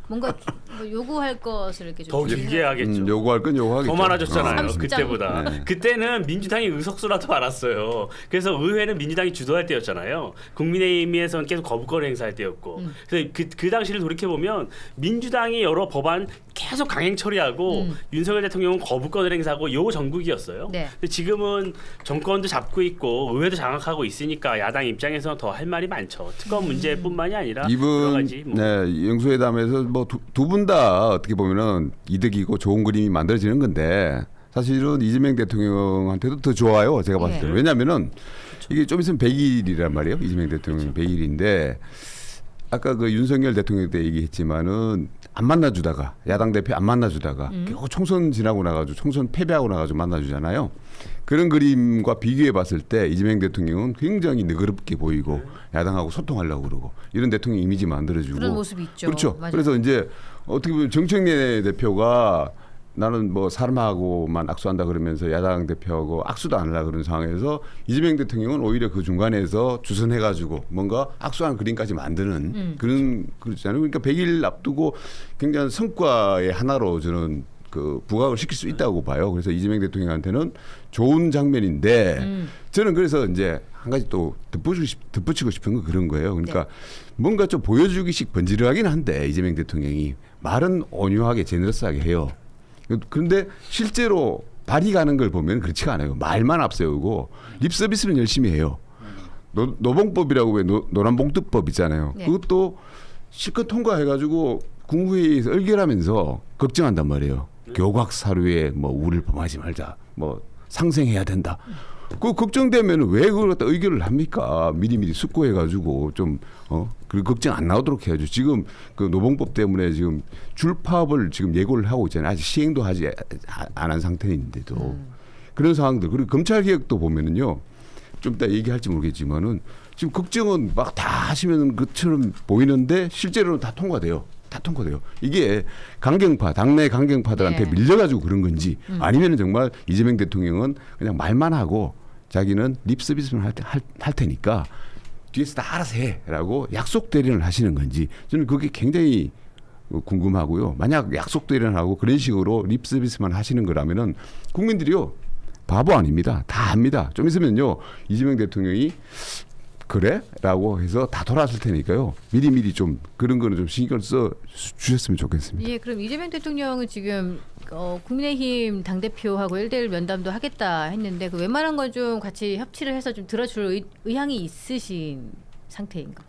뭔가 뭐 요구할 것을 이렇게 좀 더 길게 하겠죠. 요구할 건 요구하겠죠. 더 많아졌잖아요. 30장. 그때보다. 네. 그때는 민주당이 의석수라도 많았어요. 그래서 의회는 민주당이 주도할 때였잖아요. 국민의힘에서는 계속 거부권 행사할 때였고. 그래서 그 당시를 돌이켜 보면 민주당이 여러 법안 계속 강행 처리하고 윤석열 대통령은 거부권을 행사하고 요 정국이었어요. 네. 근데 지금은 정권도 잡고 있고 의회도 장악하고 있으니까 야당 입장에서 더 할 말이 많죠. 특검 문제뿐만이 아니라 여러 이번 가지 뭐. 영수회담에서 뭐 두 분 다 어떻게 보면은 이득이고 좋은 그림이 만들어지는 건데 사실은 이재명 대통령한테도 더 좋아요. 제가 봤을 때. 예. 왜냐하면은 이게 좀 있으면 100일이란 말이에요. 이재명 대통령 100일인데 아까 그 윤석열 대통령 때 얘기했지만은 안 만나주다가 야당 대표 안 만나주다가 결국 총선 지나고 나가지고 총선 패배하고 나가지고 만나주잖아요. 그런 그림과 비교해 봤을 때 이재명 대통령은 굉장히 너그럽게 보이고 야당하고 소통하려고 그러고 이런 대통령 이미지 만들어주고 그런 모습이 있죠. 그렇죠. 맞아요. 그래서 이제 어떻게 보면 정청래 대표가 나는 뭐 사람하고만 악수한다 그러면서 야당 대표하고 악수도 안 하려 그런 상황에서 이재명 대통령은 오히려 그 중간에서 주선해가지고 뭔가 악수하는 그림까지 만드는 그런 그렇잖아요. 그러니까 100일 앞두고 굉장한 성과의 하나로 저는 그 부각을 시킬 수 있다고 봐요. 그래서 이재명 대통령한테는 좋은 장면인데 저는 그래서 이제 한 가지 또 덧붙이고 싶은 건 그런 거예요. 그러니까 뭔가 좀 보여주기식 번지르하긴 한데 이재명 대통령이 말은 온유하게 제너러스하게 해요. 그런데 실제로 발이 가는 걸 보면 그렇지가 않아요. 말만 앞세우고 립 서비스는 열심히 해요. 노봉법이라고 왜 노란봉투법 있잖아요. 네. 그것도 실컷 통과해가지고 국무회의에서 의결하면서 걱정한단 말이에요. 교각 사료에 뭐 우를 범하지 말자, 뭐 상생해야 된다. 그 걱정되면 왜 그걸 갖다 의결을 합니까? 미리미리 숙고해가지고 좀 그 걱정 안 나오도록 해야죠. 지금 그 노봉법 때문에 지금 줄파업을 지금 예고를 하고 있잖아요. 아직 시행도 하지 안 한 상태인데도 그런 상황들. 그리고 검찰 개혁도 보면은요. 좀 이따 얘기할지 모르겠지만은 지금 걱정은 막 다 하시는 것처럼 보이는데 실제로는 다 통과돼요. 다 통과돼요. 이게 강경파, 당내 강경파들한테 네. 밀려가지고 그런 건지 아니면 정말 이재명 대통령은 그냥 말만 하고 자기는 립 서비스만 할 테니까 뒤에서 다 알아서 해라고 약속 대련을 하시는 건지 저는 그게 굉장히 궁금하고요. 만약 약속 대련하고 그런 식으로 립 서비스만 하시는 거라면은 국민들이요 바보 아닙니다. 다 압니다. 좀 있으면요 이재명 대통령이 그래? 라고 해서 다 돌아왔을 테니까요. 미리미리 좀 그런 거는 좀 신경 써 주셨으면 좋겠습니다. 예, 그럼 이재명 대통령은 지금 국민의힘 당대표하고 1대1 면담도 하겠다 했는데 그 웬만한 건 좀 같이 협치를 해서 좀 들어줄 의향이 있으신 상태인가?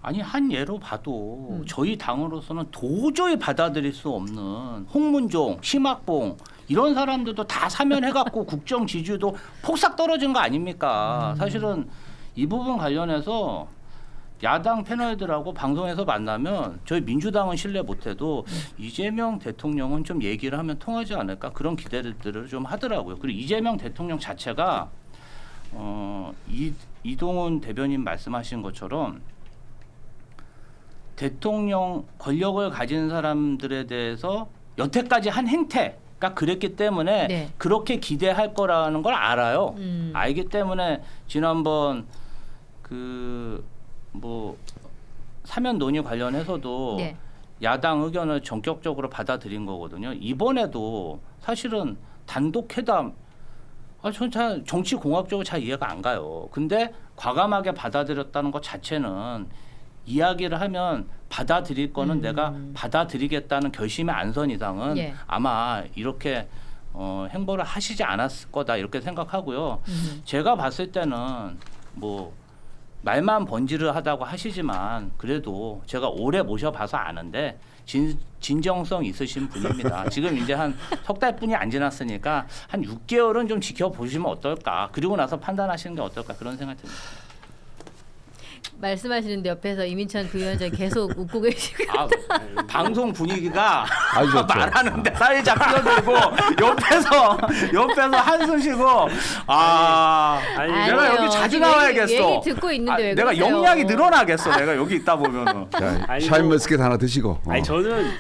아니 한 예로 봐도 저희 당으로서는 도저히 받아들일 수 없는 홍문종, 심학봉 이런 사람들도 다 사면해갖고 국정 지지율도 폭삭 떨어진 거 아닙니까? 사실은 이 부분 관련해서 야당 패널들하고 방송에서 만나면 저희 민주당은 신뢰 못해도 이재명 대통령은 좀 얘기를 하면 통하지 않을까 그런 기대들을 좀 하더라고요. 그리고 이재명 대통령 자체가 이동훈 대변인 말씀하신 것처럼 대통령 권력을 가진 사람들에 대해서 여태까지 한 행태가 그랬기 때문에 네. 그렇게 기대할 거라는 걸 알아요. 알기 때문에 지난번 그 뭐 사면 논의 관련해서도 네. 야당 의견을 전격적으로 받아들인 거거든요. 이번에도 사실은 단독 회담 저는 잘 정치 공학적으로 잘 이해가 안 가요. 근데 과감하게 받아들였다는 것 자체는 이야기를 하면 받아들일 거는 내가 받아들이겠다는 결심의 안선 이상은 예. 아마 이렇게 행보를 하시지 않았을 거다 이렇게 생각하고요. 제가 봤을 때는 뭐 말만 번지르하다고 하시지만 그래도 제가 오래 모셔봐서 아는데 진정성 있으신 분입니다. 지금 이제 한 석 달뿐이 안 지났으니까 한 6개월은 좀 지켜보시면 어떨까. 그리고 나서 판단하시는 게 어떨까 그런 생각이 듭니다. 말씀하시는데 옆에서 이민찬 부위원장이 계속 웃고 계시고 방송 분위기가 아주 좋죠. 말하는데 사회자 끼어들고 옆에서 한숨 쉬고 아니, 내가 아니에요. 여기 자주 지금 나와야겠어. 얘기 듣고 있는데 왜 내가 그러세요? 역량이 늘어나겠어. 내가 여기 있다 보면은. 자, 아니, 샤인머스켓 하나 드시고. 아니 저는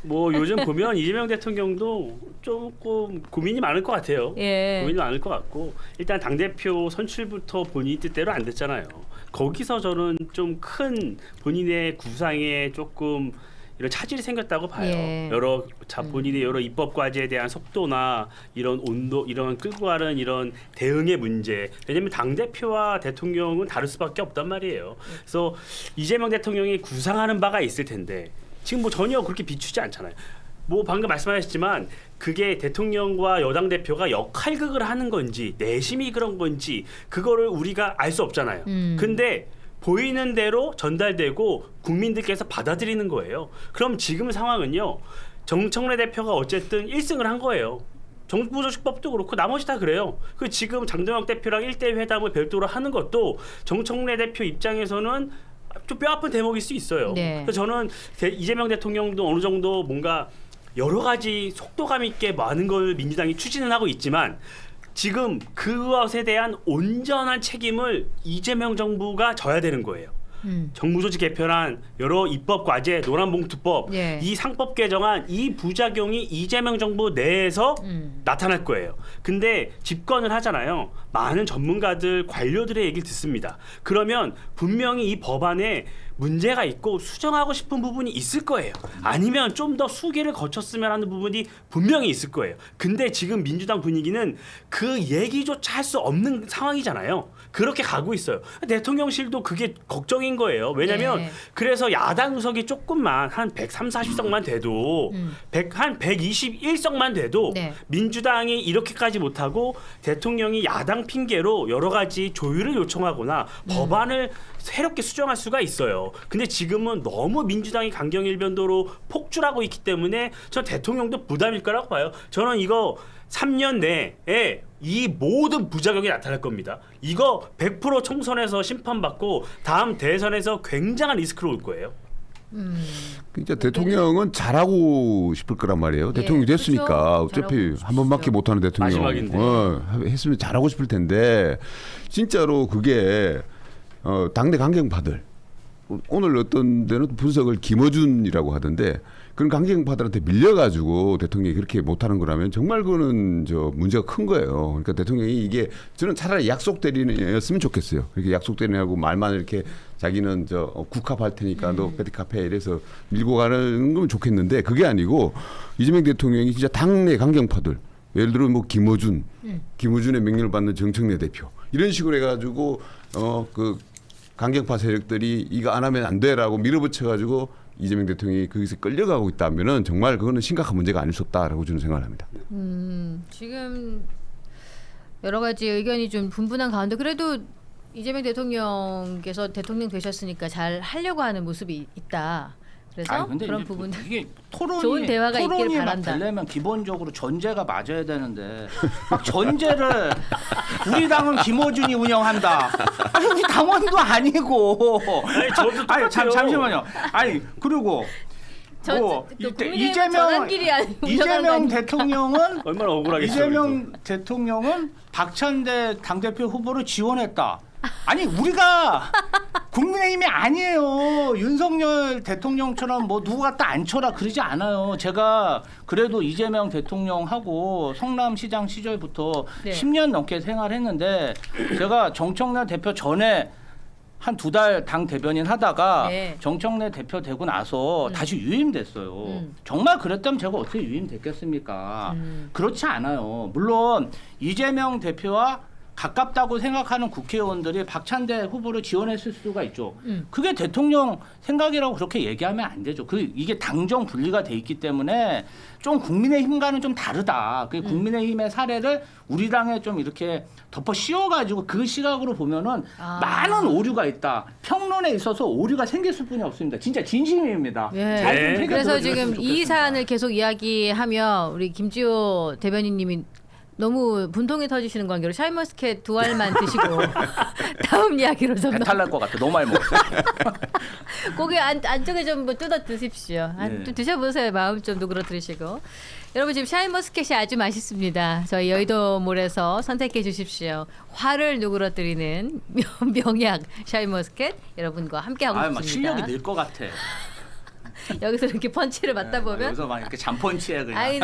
뭐 요즘 보면 이재명 대통령도 조금 고민이 많을 것 같아요. 예. 고민이 많을 것 같고 일단 당 대표 선출부터 본인 뜻대로 안 됐잖아요. 거기서 저는 좀 큰 본인의 구상에 조금 이런 차질이 생겼다고 봐요. 예. 여러 본인의 여러 입법 과제에 대한 속도나 이런 온도, 이런 끌고 가는 이런 대응의 문제. 왜냐하면 당 대표와 대통령은 다를 수밖에 없단 말이에요. 그래서 이재명 대통령이 구상하는 바가 있을 텐데 지금 뭐 전혀 그렇게 비추지 않잖아요. 뭐 방금 말씀하셨지만 그게 대통령과 여당 대표가 역할극을 하는 건지 내심이 그런 건지 그거를 우리가 알 수 없잖아요. 근데 보이는 대로 전달되고 국민들께서 받아들이는 거예요. 그럼 지금 상황은요. 정청래 대표가 어쨌든 1승을 한 거예요. 정부조직법도 그렇고 나머지 다 그래요. 그 지금 장동혁 대표랑 1대1 회담을 별도로 하는 것도 정청래 대표 입장에서는 좀 뼈아픈 대목일 수 있어요. 네. 그래서 저는 이재명 대통령도 어느 정도 뭔가 여러 가지 속도감 있게 많은 걸 민주당이 추진을 하고 있지만 지금 그것에 대한 온전한 책임을 이재명 정부가 져야 되는 거예요. 정부조직 개편안, 여러 입법 과제, 노란봉투법, 예. 이 상법 개정안 이 부작용이 이재명 정부 내에서 나타날 거예요. 근데 집권을 하잖아요. 많은 전문가들, 관료들의 얘기를 듣습니다. 그러면 분명히 이 법안에 문제가 있고 수정하고 싶은 부분이 있을 거예요. 아니면 좀 더 수기를 거쳤으면 하는 부분이 분명히 있을 거예요. 근데 지금 민주당 분위기는 그 얘기조차 할 수 없는 상황이잖아요. 그렇게 가고 있어요. 대통령실도 그게 걱정인 거예요. 왜냐하면 네. 그래서 야당 의석이 조금만 한 130, 140석만 돼도 한 121석만 돼도 네. 민주당이 이렇게까지 못하고 대통령이 야당 핑계로 여러 가지 조율을 요청하거나 법안을 새롭게 수정할 수가 있어요. 근데 지금은 너무 민주당이 강경일변도로 폭주하고 있기 때문에 저 대통령도 부담일 거라고 봐요. 저는 이거 3년 내에 이 모든 부작용이 나타날 겁니다. 이거 100% 총선에서 심판받고 다음 대선에서 굉장한 리스크로 올 거예요. 진짜 대통령은 잘하고 싶을 거란 말이에요. 예, 대통령이 됐으니까 그렇죠. 어차피 잘하고 한 번밖에 싶죠. 못하는 대통령 마지막인데. 했으면 잘하고 싶을 텐데 진짜로 그게 당내 강경파들 오늘 어떤 데는 분석을 김어준이라고 하던데 그런 강경파들한테 밀려가지고 대통령이 그렇게 못하는 거라면 정말 그거는 저 문제가 큰 거예요. 그러니까 대통령이 이게 저는 차라리 약속 대리인이었으면 좋겠어요. 이렇게 약속 대리인하고 말만 이렇게 자기는 저 국합할 테니까 너 베티카페 이래서 밀고 가는 건 좋겠는데 그게 아니고 이재명 대통령이 진짜 당내 강경파들 예를 들어 뭐 김어준의 명령을 받는 정청래 대표 이런 식으로 해가지고 그 강경파 세력들이 이거 안 하면 안 돼라고 밀어붙여가지고 이재명 대통령이 거기서 끌려가고 있다면은 정말 그거는 심각한 문제가 아닐 수 없다라고 저는 생각을 합니다. 지금 여러 가지 의견이 좀 분분한 가운데 그래도 이재명 대통령께서 대통령 되셨으니까 잘 하려고 하는 모습이 있다. 그래서 아니, 근데 그런 이제 부분 이게 토론이 좋은 대화가 있길 토론이 막 바란다. 되려면 기본적으로 전제가 맞아야 되는데 막 전제를 우리 당은 김어준이 운영한다. 아니 우리 당원도 아니고. 아니, 저도 똑같아요. 잠시만요. 아니 그리고 뭐 전환길이 아니고 이재명 대통령은 얼마나 억울하겠어요. 이재명 대통령은 박찬대 당대표 후보를 지원했다. 아니 우리가 국민의힘이 아니에요. 윤석열 대통령처럼 뭐 누구 갖다 앉혀라 그러지 않아요. 제가 그래도 이재명 대통령하고 성남시장 시절부터 네. 10년 넘게 생활했는데 제가 정청래 대표 전에 한 2달 당 대변인 하다가 네. 정청래 대표 되고 나서 다시 유임됐어요. 정말 그랬다면 제가 어떻게 유임됐겠습니까? 그렇지 않아요. 물론 이재명 대표와 가깝다고 생각하는 국회의원들이 박찬대 후보를 지원했을 수가 있죠. 그게 대통령 생각이라고 그렇게 얘기하면 안 되죠. 이게 당정 분리가 돼 있기 때문에 좀 국민의힘과는 좀 다르다. 그 국민의힘의 사례를 우리 당에 좀 이렇게 덮어 씌워가지고 그 시각으로 보면은 많은 오류가 있다. 평론에 있어서 오류가 생겼을 뿐이 없습니다. 진짜 진심입니다. 예. 잘 좀 네. 새겨 그래서 들어주셨으면 지금 이 좋겠습니다. 사안을 계속 이야기하며 우리 김지호 대변인님이 너무 분통이 터지시는 관계로 샤인머스켓 2알만 드시고 다음 이야기로 좀 배탈 날 것 같아. 너무 많이 먹었어요. 고기 안쪽에 좀 뭐 뜯어 드십시오. 네. 좀 드셔보세요. 마음 좀 누그러뜨리시고. 여러분 지금 샤인머스켓이 아주 맛있습니다. 저희 여의도몰에서 선택해 주십시오. 화를 누그러뜨리는 명약 샤인머스켓 여러분과 함께하고 아, 막 싶습니다. 실력이 늘 것 같아. 여기서 이렇게 펀치를 맞다 보면 여기서 막 이렇게 잠펀치해 그냥. 아니,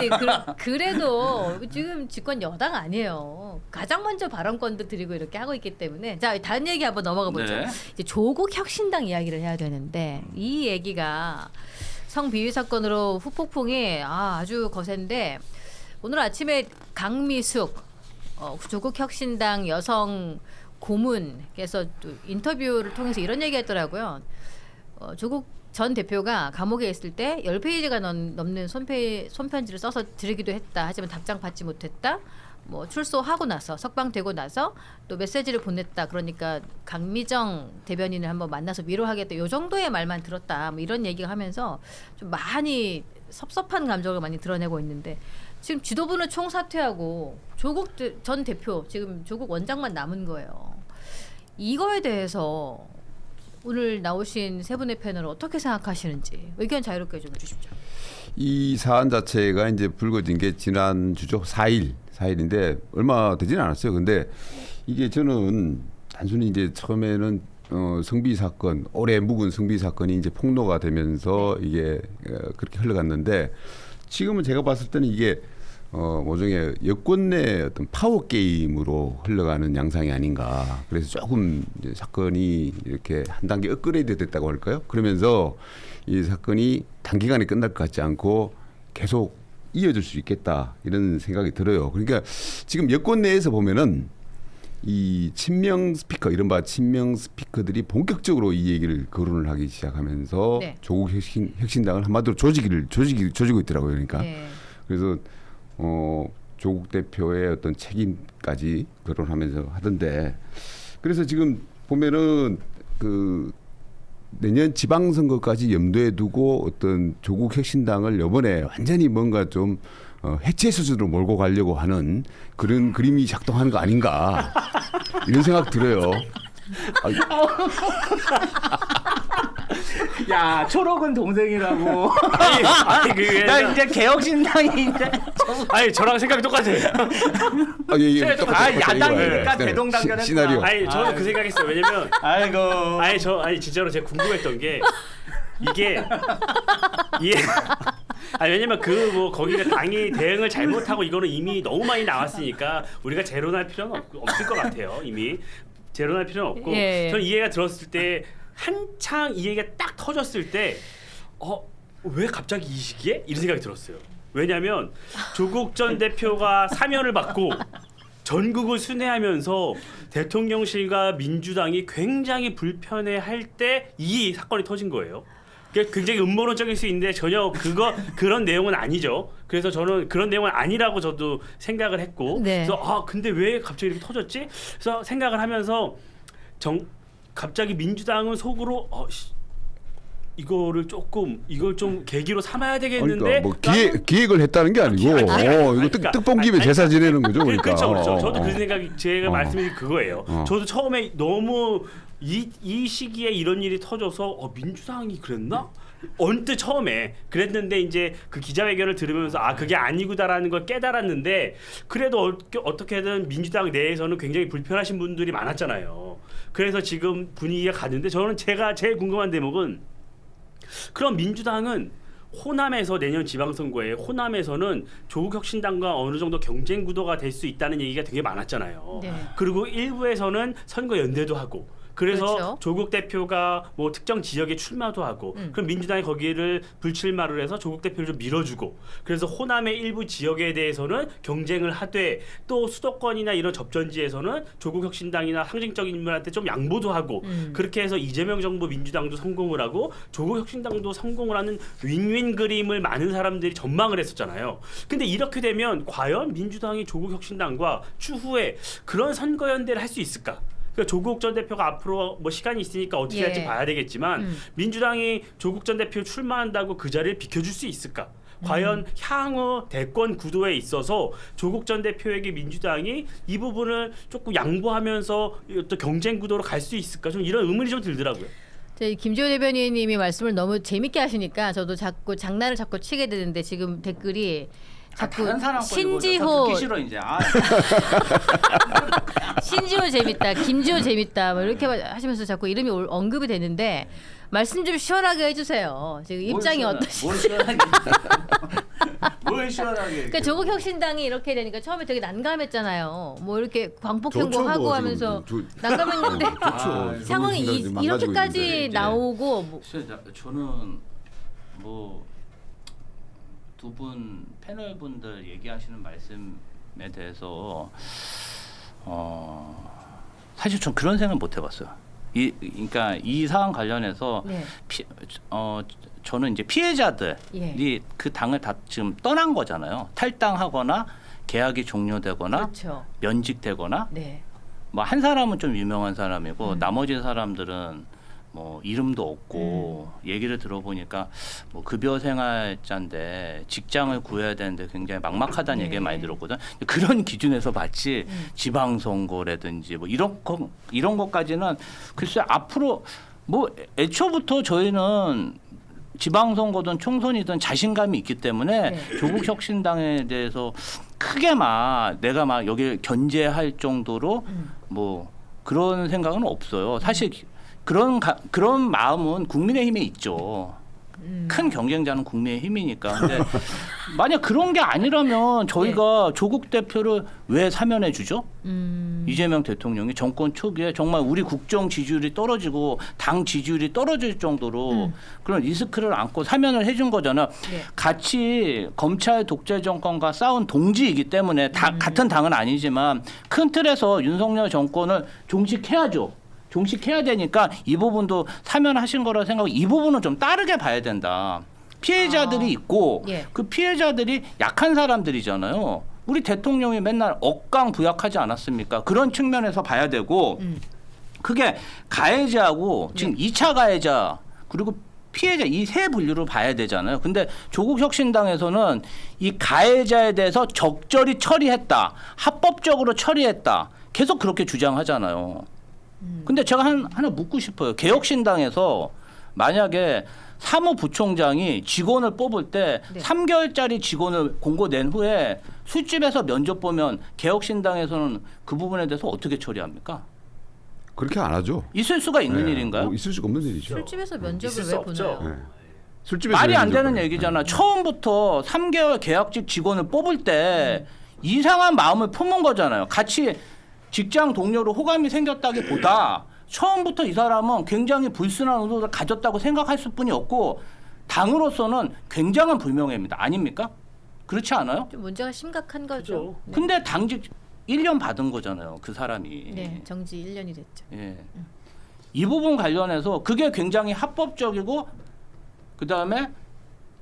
그래도 지금 집권 여당 아니에요. 가장 먼저 발언권도 드리고 이렇게 하고 있기 때문에 자 다른 얘기 한번 넘어가 보죠. 네. 이제 조국 혁신당 이야기를 해야 되는데 이 얘기가 성비위 사건으로 후폭풍이 아주 거센데 오늘 아침에 강미숙 조국 혁신당 여성 고문께서 또 인터뷰를 통해서 이런 얘기했더라고요. 조국 전 대표가 감옥에 있을 때 10페이지가 넘는 손편지를 써서 드리기도 했다. 하지만 답장 받지 못했다. 뭐 출소하고 나서 석방되고 나서 또 메시지를 보냈다. 그러니까 강미정 대변인을 한번 만나서 위로하겠다. 요 정도의 말만 들었다. 뭐 이런 얘기가 하면서 좀 많이 섭섭한 감정을 많이 드러내고 있는데 지금 지도부는 총사퇴하고 조국 전 대표 지금 조국 원장만 남은 거예요. 이거에 대해서 오늘 나오신 세 분의 패널 어떻게 생각하시는지 의견 자유롭게 좀 주십시오. 이 사안 자체가 이제 불거진 게 지난 주죠 4일인데 얼마 되지는 않았어요. 근데 이게 저는 단순히 이제 처음에는 성비 사건, 오래 묵은 성비 사건이 이제 폭로가 되면서 이게 그렇게 흘러갔는데 지금은 제가 봤을 때는 이게 모종의 여권 내 어떤 파워 게임으로 흘러가는 양상이 아닌가. 그래서 조금 이제 사건이 이렇게 한 단계 업그레이드 됐다고 할까요? 그러면서 이 사건이 단기간에 끝날 것 같지 않고 계속 이어질 수 있겠다 이런 생각이 들어요. 그러니까 지금 여권 내에서 보면은 이 친명 스피커 이른바 친명 스피커들이 본격적으로 이 얘기를 거론을 하기 시작하면서 네. 조국 혁신당을 한마디로 조지고 있더라고요. 그러니까 네. 그래서 조국 대표의 어떤 책임까지 거론하면서 하던데 그래서 지금 보면은 그 내년 지방선거까지 염두에 두고 어떤 조국 혁신당을 이번에 완전히 뭔가 좀 해체 수준으로 몰고 가려고 하는 그런 그림이 작동하는 거 아닌가 이런 생각 들어요. 야 초록은 동생이라고. 아니 그게 나 이제 개혁신당이 이제. 아니 저랑 생각이 똑같아요. 야당이니까 대동단결했다. 시나리오. 아니 저는 그 생각했어요. 왜냐면 아이고. 아니 진짜로 제가 궁금했던 게 이게 왜냐면 그 뭐 거기가 당이 대응을 잘못하고 이거는 이미 너무 많이 나왔으니까 우리가 재론할 필요는 없을 것 같아요. 이미 재론할 필요는 없고 저는 이 얘기가 들었을 때 한창 이 얘기가 딱 터졌을 때 왜 갑자기 이 시기에? 이런 생각이 들었어요. 왜냐하면 조국 전 대표가 사면을 받고 전국을 순회하면서 대통령실과 민주당이 굉장히 불편해할 때 이 사건이 터진 거예요. 굉장히 음모론적일 수 있는데 전혀 그런 내용은 아니죠. 그래서 저는 그런 내용은 아니라고 저도 생각을 했고, 네. 그래서 근데 왜 갑자기 이렇게 터졌지? 그래서 생각을 하면서 갑자기 민주당은 속으로 이걸 좀 계기로 삼아야 되겠는데. 그러니까 뭐 기획을 했다는 게 아니고 이거 뜻본 김에 제사 지내는 거죠. 그러니까. 그렇죠. 저도 그 생각이 제가 말씀드린 그거예요. 저도 처음에 너무 이 시기에 이런 일이 터져서 민주당이 그랬나? 언뜻 처음에 그랬는데 이제 그 기자회견을 들으면서 그게 아니구나라는 걸 깨달았는데 그래도 어떻게든 민주당 내에서는 굉장히 불편하신 분들이 많았잖아요. 그래서 지금 분위기가 갔는데 저는 제가 제일 궁금한 대목은 그럼 민주당은 호남에서 내년 지방선거에 호남에서는 조국 혁신당과 어느 정도 경쟁 구도가 될 수 있다는 얘기가 되게 많았잖아요. 네. 그리고 일부에서는 선거 연대도 하고 그래서 그렇죠. 조국 대표가 뭐 특정 지역에 출마도 하고 그럼 민주당이 거기를 불출마를 해서 조국 대표를 좀 밀어주고 그래서 호남의 일부 지역에 대해서는 경쟁을 하되 또 수도권이나 이런 접전지에서는 조국 혁신당이나 상징적인 인물한테 좀 양보도 하고 그렇게 해서 이재명 정부 민주당도 성공을 하고 조국 혁신당도 성공을 하는 윈윈 그림을 많은 사람들이 전망을 했었잖아요. 근데 이렇게 되면 과연 민주당이 조국 혁신당과 추후에 그런 선거 연대를 할 수 있을까? 그러니까 조국 전 대표가 앞으로 뭐 시간이 있으니까 어떻게 할지 봐야 되겠지만 민주당이 조국 전 대표 출마한다고 그 자리를 비켜줄 수 있을까? 과연 향후 대권 구도에 있어서 조국 전 대표에게 민주당이 이 부분을 조금 양보하면서 또 경쟁 구도로 갈 수 있을까? 좀 이런 의문이 좀 들더라고요. 김지호 대변인님이 말씀을 너무 재밌게 하시니까 저도 자꾸 장난을 자꾸 치게 되는데 지금 댓글이 자꾸 신지호 듣기 싫어 이제. 신지호 재밌다, 김지호 재밌다, 뭐 이렇게 하시면서 자꾸 이름이 언급이 되는데 말씀 좀 시원하게 해주세요. 지금 입장이 어떠신지. 뭘 시원하게. 그러니까 조국 혁신당이 이렇게 되니까 처음에 되게 난감했잖아요. 뭐 이렇게 광폭행보 좋죠, 하고 뭐 하면서 지금 난감했는데 좋죠. 상황이 지금 이렇게까지 이제 나오고 저는 뭐 두 분 패널 분들 얘기하시는 말씀에 대해서 사실 전 그런 생각 못 해봤어요. 그러니까 이 사안 관련해서 네. 저는 이제 피해자들이 예. 그 당을 다 지금 떠난 거잖아요. 탈당하거나 계약이 종료되거나 그렇죠. 면직되거나 네. 뭐 한 사람은 좀 유명한 사람이고 나머지 사람들은 뭐 이름도 없고 얘기를 들어보니까 뭐 급여 생활자인데 직장을 구해야 되는데 굉장히 막막하다는 네. 얘기 많이 들었거든. 그런 기준에서 봤지 지방선거라든지 뭐 이런 것까지는 글쎄 앞으로 뭐 애초부터 저희는 지방선거든 총선이든 자신감이 있기 때문에 네. 조국혁신당에 대해서 크게 내가 여기 견제할 정도로 뭐 그런 생각은 없어요. 사실 그런 마음은 국민의힘에 있죠. 큰 경쟁자는 국민의힘이니까. 근데 만약 그런 게 아니라면 저희가 조국 대표를 왜 사면해 주죠? 이재명 대통령이 정권 초기에 정말 우리 국정 지지율이 떨어지고 당 지지율이 떨어질 정도로 그런 리스크를 안고 사면을 해준 거잖아요. 네. 같이 검찰 독재 정권과 싸운 동지이기 때문에 같은 당은 아니지만 큰 틀에서 윤석열 정권을 종식해야죠. 종식해야 되니까 이 부분도 사면하신 거라 생각하고 이 부분은 좀 다르게 봐야 된다. 피해자들이 있고 예. 그 피해자들이 약한 사람들이잖아요. 우리 대통령이 맨날 억강부약하지 않았습니까? 그런 측면에서 봐야 되고 그게 가해자하고 지금 2차 가해자 그리고 피해자 이 세 분류로 봐야 되잖아요. 근데 조국혁신당에서는 이 가해자에 대해서 적절히 처리했다. 합법적으로 처리했다. 계속 그렇게 주장하잖아요. 근데 제가 하나 묻고 싶어요. 개혁신당에서 만약에 사무부총장이 직원을 뽑을 때 네. 3개월짜리 직원을 공고 낸 후에 술집에서 면접 보면 개혁신당에서는 그 부분에 대해서 어떻게 처리합니까? 그렇게 안 하죠. 있을 수가 있는 네, 일인가요? 뭐 있을 수가 없는 일이죠. 술집에서 면접을 있을 수 왜 없죠. 보나요? 네. 술집에서 말이 안 면접을 되는 해요. 얘기잖아. 처음부터 3개월 계약직 직원을 뽑을 때 이상한 마음을 품은 거잖아요. 같이 직장 동료로 호감이 생겼다기보다 처음부터 이 사람은 굉장히 불순한 의도를 가졌다고 생각했을 뿐이 없고 당으로서는 굉장한 불명예입니다. 아닙니까? 그렇지 않아요? 좀 문제가 심각한 거죠. 그죠. 네. 근데 당직 1년 받은 거잖아요. 그 사람이. 네, 정지 1년이 됐죠. 예. 이 부분 관련해서 그게 굉장히 합법적이고 그다음에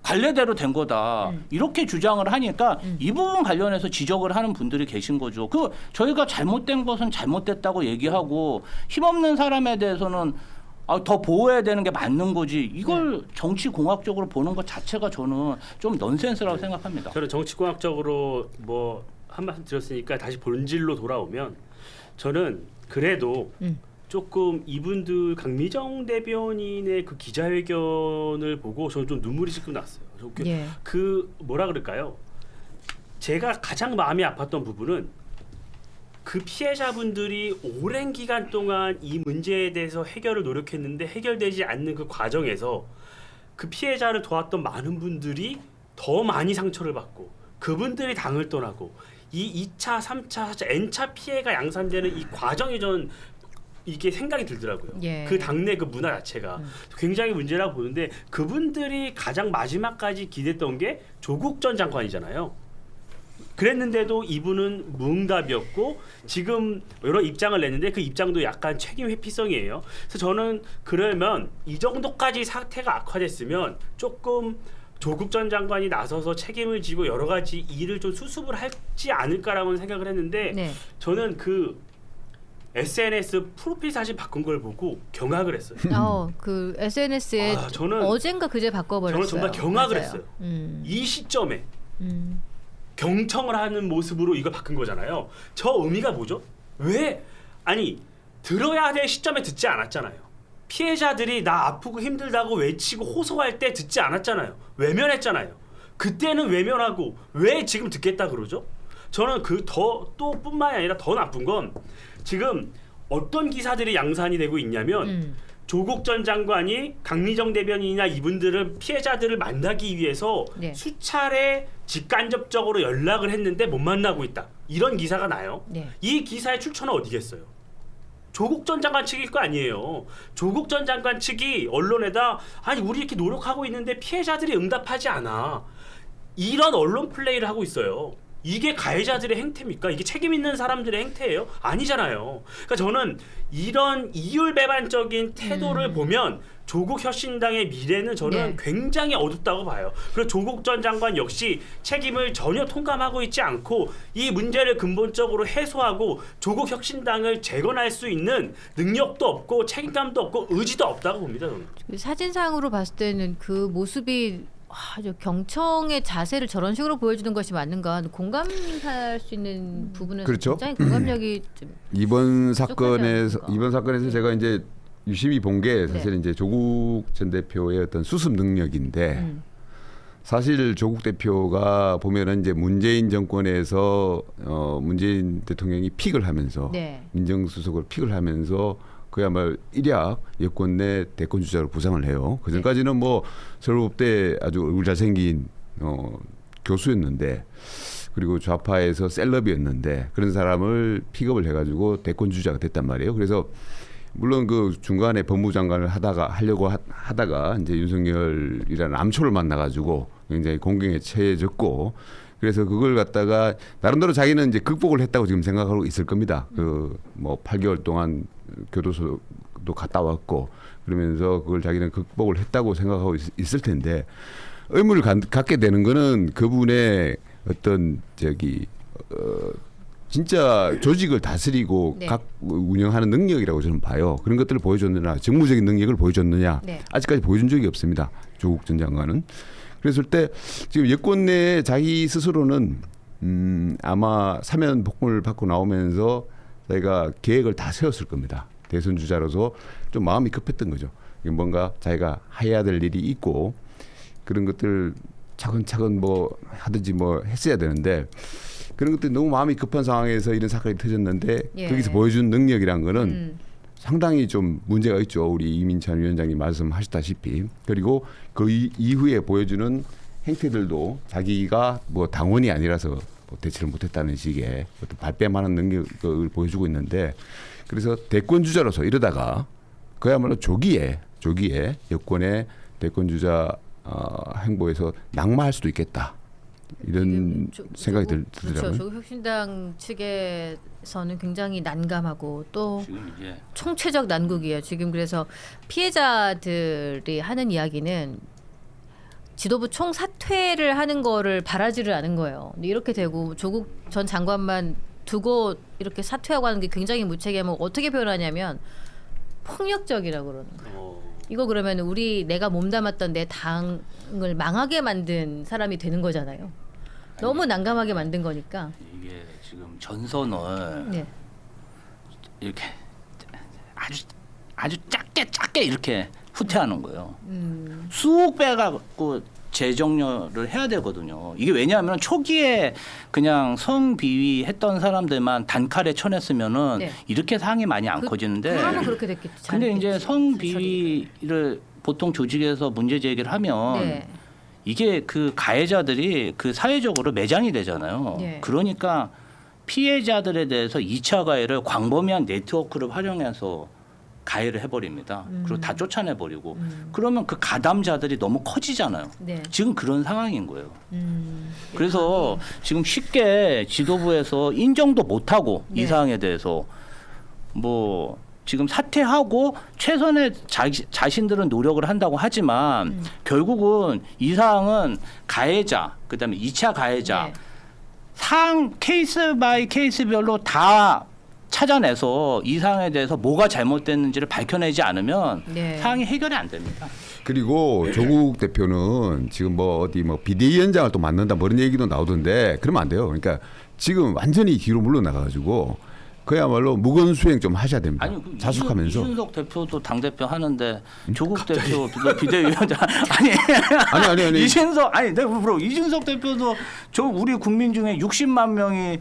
관례대로 된 거다. 이렇게 주장을 하니까 이 부분 관련해서 지적을 하는 분들이 계신 거죠. 저희가 잘못된 것은 잘못됐다고 얘기하고 힘없는 사람에 대해서는 더 보호해야 되는 게 맞는 거지. 이걸 정치 공학적으로 보는 것 자체가 저는 좀 넌센스라고 생각합니다. 저는 정치공학적으로 뭐 한 말씀 드렸으니까 다시 본질로 돌아오면 저는 그래도 조금 이분들 강미정 대변인의 그 기자회견을 보고 저는 좀 눈물이 지금 났어요. 예. 그 뭐라 그럴까요? 제가 가장 마음이 아팠던 부분은 그 피해자분들이 오랜 기간 동안 이 문제에 대해서 해결을 노력했는데 해결되지 않는 그 과정에서 그 피해자를 도왔던 많은 분들이 더 많이 상처를 받고 그분들이 당을 떠나고 이 2차, 3차, 4차, N차 피해가 양산되는 이 과정이 저는 이게 생각이 들더라고요. 예. 그 당내 그 문화 자체가 굉장히 문제라고 보는데 그분들이 가장 마지막까지 기댔던 게 조국 전 장관이잖아요. 그랬는데도 이분은 무응답이었고 지금 여러 입장을 냈는데 그 입장도 약간 책임 회피성이에요. 그래서 저는 그러면 이 정도까지 사태가 악화됐으면 조금 조국 전 장관이 나서서 책임을 지고 여러 가지 일을 좀 수습을 하지 않을까라고 생각을 했는데 네. 저는 그 SNS 프로필 사진 바꾼 걸 보고 경악을 했어요. 그 SNS에 저는 어젠가 그제 바꿔버렸어요. 저는 정말 경악을 맞아요. 했어요. 이 시점에 음. 경청을 하는 모습으로 이걸 바꾼 거잖아요. 저 의미가 뭐죠? 왜? 아니 들어야 될 시점에 듣지 않았잖아요. 피해자들이 나 아프고 힘들다고 외치고 호소할 때 듣지 않았잖아요. 외면했잖아요. 그때는 외면하고 왜 지금 듣겠다 그러죠? 저는 또 뿐만이 아니라 더 나쁜 건 지금 어떤 기사들이 양산이 되고 있냐면 조국 전 장관이 강미정 대변인이나 이분들을 피해자들을 만나기 위해서 네. 수차례 직간접적으로 연락을 했는데 못 만나고 있다. 이런 기사가 나요. 네. 이 기사의 출처는 어디겠어요? 조국 전 장관 측일 거 아니에요. 조국 전 장관 측이 언론에다 아니 우리 이렇게 노력하고 있는데 피해자들이 응답하지 않아. 이런 언론 플레이를 하고 있어요. 이게 가해자들의 행태입니까? 이게 책임 있는 사람들의 행태예요? 아니잖아요. 그러니까 저는 이런 이율배반적인 태도를 보면 조국 혁신당의 미래는 저는 네. 굉장히 어둡다고 봐요. 그리고 조국 전 장관 역시 책임을 전혀 통감하고 있지 않고 이 문제를 근본적으로 해소하고 조국 혁신당을 재건할 수 있는 능력도 없고 책임감도 없고 의지도 없다고 봅니다. 저는. 사진상으로 봤을 때는 그 모습이 아주 경청의 자세를 저런 식으로 보여주는 것이 맞는가 공감할 수 있는 부분에서 그렇죠. 굉장히 공감력이 좀 이번 부족하지 사건에서 제가 이제 유심히 본 게 사실 이제 조국 전 대표의 어떤 수습 능력인데 사실 조국 대표가 보면은 이제 문재인 정권에서 문재인 대통령이 픽을 하면서 네. 민정수석으로 픽을 하면서 그야말로 일약 여권 내 대권 주자로 부상을 해요. 그 전까지는 뭐 서울대 아주 얼굴 잘생긴 교수였는데 그리고 좌파에서 셀럽이었는데 그런 사람을 픽업을 해가지고 대권 주자가 됐단 말이에요. 그래서 물론 그 중간에 법무장관을 하다가 이제 윤석열이라는 암초를 만나가지고 굉장히 공경에 처해졌고 그래서 그걸 갖다가 나름대로 자기는 이제 극복을 했다고 지금 생각하고 있을 겁니다. 그 뭐 8개월 동안 교도소도 갔다 왔고 그러면서 그걸 자기는 극복을 했다고 생각하고 있을 텐데 의무를 갖게 되는 거는 그분의 어떤 진짜 조직을 다스리고 네. 각 운영하는 능력이라고 저는 봐요. 그런 것들을 보여줬느냐, 정무적인 능력을 보여줬느냐, 네. 아직까지 보여준 적이 없습니다. 조국 전 장관은. 그랬을 때 지금 여권 내에 자기 스스로는 아마 사면 복권을 받고 나오면서 자기가 계획을 다 세웠을 겁니다. 대선 주자로서 좀 마음이 급했던 거죠. 뭔가 자기가 해야 될 일이 있고 그런 것들 차근차근 뭐 하든지 뭐 했어야 되는데 그런 것들이 너무 마음이 급한 상황에서 이런 사건이 터졌는데 예. 거기서 보여준 능력이란 거는 상당히 좀 문제가 있죠. 우리 이민찬 위원장님 말씀하셨다시피. 그리고 그 이후에 보여주는 행태들도 자기가 뭐 당원이 아니라서 뭐 대처를 못했다는 식의 어떤 발뺌하는 능력을 보여주고 있는데 그래서 대권 주자로서 이러다가 그야말로 조기에 여권의 대권 주자 행보에서 낙마할 수도 있겠다. 이런 생각이 들더라고요. 그렇죠. 조국 혁신당 측에서는 굉장히 난감하고 또 지금 이제 총체적 난국이에요. 지금 그래서 피해자들이 하는 이야기는 지도부 총사퇴를 하는 거를 바라지를 않은 거예요. 근데 이렇게 되고 조국 전 장관만 두고 이렇게 사퇴하고 하는 게 굉장히 무책임하고 어떻게 표현하냐면 폭력적이라고 그러는 거예요. 이거 그러면 내가 몸담았던 내 당을 망하게 만든 사람이 되는 거잖아요. 너무 난감하게 만든 거니까. 이게 지금 전선을 네. 이렇게 아주 작게 이렇게 후퇴하는 거예요. 쑥 빼갖고 재정렬을 해야 되거든요. 이게 왜냐하면 초기에 그냥 성비위했던 사람들만 단칼에 쳐냈으면은 네. 이렇게 상이 많이 안 커지는데. 그러면 그렇게 됐겠죠. 근데 이제 성비위를 보통 조직에서 문제 제기를 하면 네. 이게 그 가해자들이 그 사회적으로 매장이 되잖아요. 네. 그러니까 피해자들에 대해서 2차 가해를 광범위한 네트워크를 활용해서 가해를 해버립니다. 그리고 다 쫓아내버리고 그러면 그 가담자들이 너무 커지잖아요. 네. 지금 그런 상황인 거예요. 그래서 지금 쉽게 지도부에서 인정도 못하고 네. 이 사항에 대해서 뭐 지금 사퇴하고 최선의 자신들은 노력을 한다고 하지만 결국은 이 사항은 가해자 그다음에 2차 가해자 네. 사항 케이스 바이 케이스별로 다 찾아내서 이 사항에 대해서 뭐가 잘못됐는지를 밝혀내지 않으면 네. 사항이 해결이 안 됩니다. 그리고 조국 대표는 지금 뭐 어디 뭐 비대위원장을 또 맡는다 뭐 이런 얘기도 나오던데 그러면 안 돼요. 그러니까 지금 완전히 뒤로 물러나가지고 그야말로 무건수행 좀 하셔야 됩니다. 아니 그 자숙하면서. 이준석 대표도 당 대표 하는데 조국 대표 비대위원장 아니. 이준석 아니 내가 물어 이준석 대표도 저 우리 국민 중에 60만 명이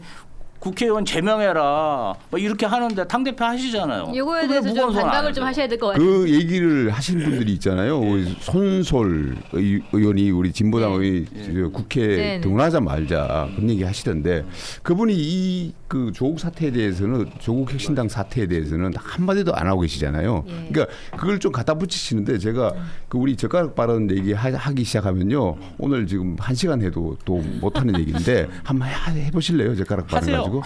국회의원 제명해라 뭐 이렇게 하는데 당 대표 하시잖아요. 이거에 왜 대해서 좀 무거운 손 안 반박을 좀 하세요? 하셔야 될 것 같아요. 그 얘기를 하신 분들이 있잖아요. 우리 손솔 의원이 우리 진보당의 국회 네. 등원하자마자 그런 얘기 하시던데 그분이 이 그 조국 사태에 대해서는 조국 혁신당 사태에 대해서는 한마디도 안 하고 계시잖아요. 예. 그러니까 그걸 좀 갖다 붙이시는데 제가 그 우리 젓가락 발언 얘기 하기 시작하면요. 오늘 지금 1시간 해도 또 못하는 얘기인데 한번 해보실래요? 젓가락 발언 하세요. 가지고.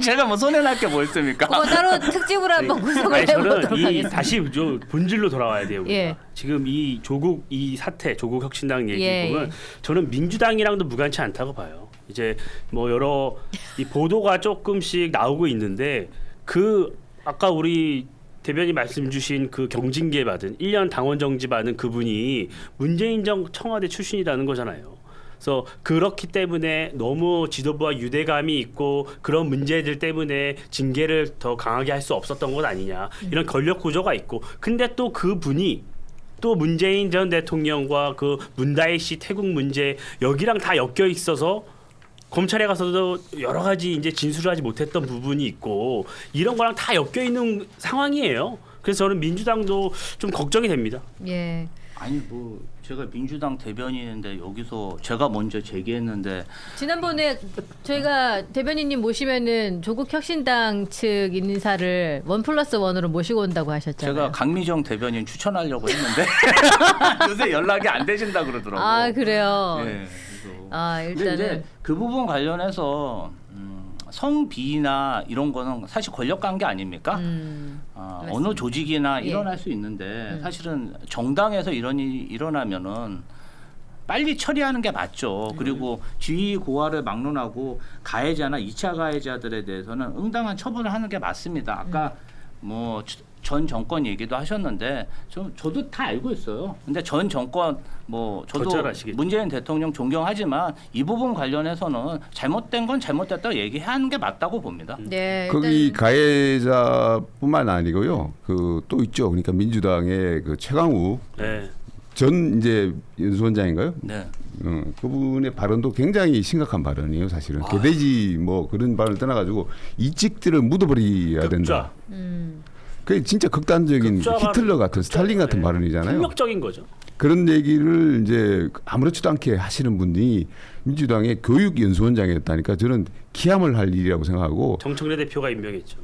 제가 뭐 손해날 게 뭐 있습니까? 그거 따로 특집으로 한번 구성을 아니, 해보도록 저는 이 하겠습니다. 다시 본질로 돌아와야 돼요. 우리가. 예. 지금 이 조국 이 사태, 조국 혁신당 얘기 예, 보면 예. 저는 민주당이랑도 무관치 않다고 봐요. 이제 뭐 여러 이 보도가 조금씩 나오고 있는데 그 아까 우리 대변인 말씀 주신 그 경징계 받은 1년 당원 정지 받은 그분이 문재인 정 청와대 출신이라는 거잖아요. 그래서 그렇기 때문에 너무 지도부와 유대감이 있고 그런 문제들 때문에 징계를 더 강하게 할 수 없었던 것 아니냐 이런 권력 구조가 있고 근데 또 그분이 또 문재인 전 대통령과 그 문다혜 씨 태국 문제 여기랑 다 엮여 있어서 검찰에 가서도 여러 가지 이제 진술을 하지 못했던 부분이 있고 이런 거랑 다 엮여 있는 상황이에요. 그래서 저는 민주당도 좀 걱정이 됩니다. 예. 아니 뭐 제가 민주당 대변인인데 여기서 제가 먼저 제기했는데 지난번에 저희가 대변인님 모시면은 조국 혁신당 측 인사를 1+1으로 모시고 온다고 하셨잖아요. 제가 강미정 대변인 추천하려고 했는데 요새 연락이 안 되신다 그러더라고요. 아 그래요. 예, 그래서. 아 근데 일단은 이제 그 부분 관련해서 성비나 이런 거는 사실 권력 관계 아닙니까? 맞습니다. 어느 조직이나 예. 일어날 수 있는데 사실은 정당에서 이런 일이 일어나면은 빨리 처리하는 게 맞죠. 그리고 지위 고하를 막론하고 가해자나 2차 가해자들에 대해서는 응당한 처분을 하는 게 맞습니다. 아까 뭐 전 정권 얘기도 하셨는데 저도 다 알고 있어요. 근데 전 정권 뭐 저도 거절하시겠죠. 문재인 대통령 존경하지만 이 부분 관련해서는 잘못된 건 잘못됐다고 얘기하는 게 맞다고 봅니다. 네, 거기 일단 가해자뿐만 아니고요. 그 또 있죠. 그러니까 민주당의 그 최강욱 네. 전 이제 연수원장인가요? 네. 그분의 발언도 굉장히 심각한 발언이에요. 사실은 개돼지 뭐 그런 발언을 떠나가지고 이직들을 묻어버려야 된다. 그게 진짜 극단적인 극좌 히틀러 발언, 같은 스탈린 같은 네. 발언이잖아요. 폭력적인 거죠. 그런 얘기를 이제 아무렇지도 않게 하시는 분이 민주당의 교육연수원장이었다니까 저는 기함을 할 일이라고 생각하고 정청래 대표가 임명했죠.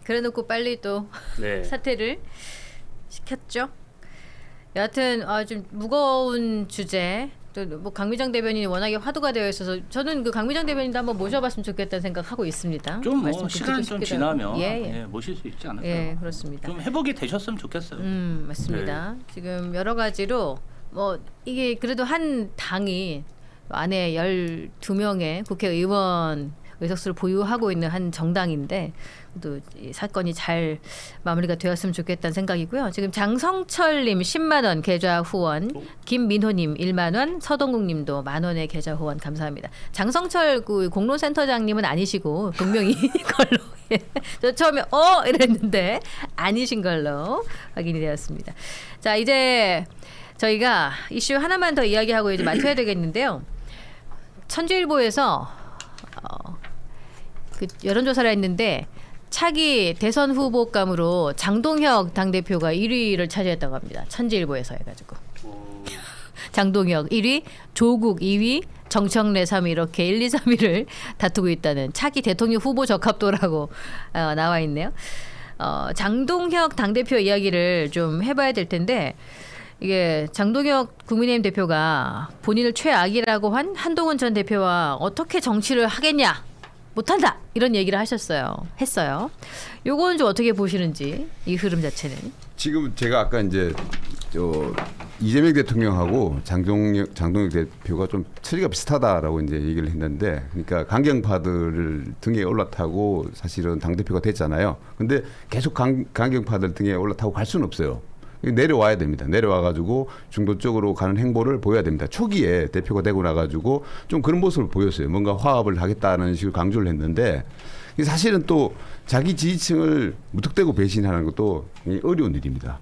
그래놓고 빨리 또 네. 사퇴를 시켰죠. 여하튼 좀 무거운 주제. 또 뭐 강미정 대변인이 워낙에 화두가 되어 있어서 저는 그 강미정 대변인도 한번 모셔봤으면 좋겠다는 생각하고 있습니다. 좀 뭐 말씀 시간 듣고 좀 싶기도 지나면 하고. 예, 예. 모실 수 있지 않을까요? 예, 그렇습니다. 좀 회복이 되셨으면 좋겠어요. 맞습니다. 지금 여러 가지로 뭐 이게 그래도 한 당이 안에 12명의 국회의원 의석수를 보유하고 있는 한 정당인데 또 이 사건이 잘 마무리가 되었으면 좋겠다는 생각이고요. 지금 장성철님 10만 원 계좌 후원, 김민호님 1만 원, 서동국님도 10,000원의 계좌 후원 감사합니다. 장성철 그 공로센터장님은 아니시고 분명히 걸로 예. 저 처음에 이랬는데 아니신 걸로 확인이 되었습니다. 자 이제 저희가 이슈 하나만 더 이야기하고 이제 마쳐야 되겠는데요. 천주일보에서 그 여론조사를 했는데 차기 대선 후보감으로 장동혁 당대표가 1위를 차지했다고 합니다. 천주일보에서 해가지고 장동혁 1위, 조국 2위, 정청래 3위 이렇게 1, 2, 3위를 다투고 있다는 차기 대통령 후보 적합도라고 나와 있네요. 장동혁 당대표 이야기를 좀 해봐야 될 텐데 이게 장동혁 국민의힘 대표가 본인을 최악이라고 한 한동훈 전 대표와 어떻게 정치를 하겠냐 못한다 이런 얘기를 했어요. 요거는 좀 어떻게 보시는지 이 흐름 자체는. 지금 제가 아까 이제 이재명 대통령하고 장동혁 대표가 좀 처리가 비슷하다라고 이제 얘기를 했는데, 그러니까 강경파들을 등에 올라타고 사실은 당 대표가 됐잖아요. 근데 계속 강경파들 등에 올라타고 갈 수는 없어요. 내려와야 됩니다. 내려와가지고 중도 쪽으로 가는 행보를 보여야 됩니다. 초기에 대표가 되고 나가지고 좀 그런 모습을 보였어요. 뭔가 화합을 하겠다는 식으로 강조를 했는데 사실은 또 자기 지지층을 무턱대고 배신하는 것도 어려운 일입니다.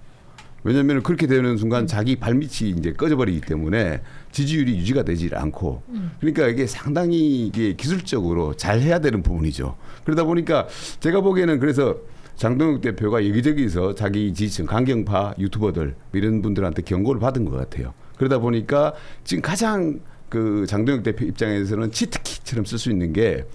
왜냐하면 그렇게 되는 순간 자기 발밑이 이제 꺼져버리기 때문에 지지율이 유지가 되질 않고 그러니까 이게 상당히 이게 기술적으로 잘 해야 되는 부분이죠. 그러다 보니까 제가 보기에는 그래서 장동혁 대표가 여기저기서 자기 지지층 강경파 유튜버들 이런 분들한테 경고를 받은 것 같아요. 그러다 보니까 지금 가장 그 장동혁 대표 입장에서는 치트키처럼 쓸 수 있는 게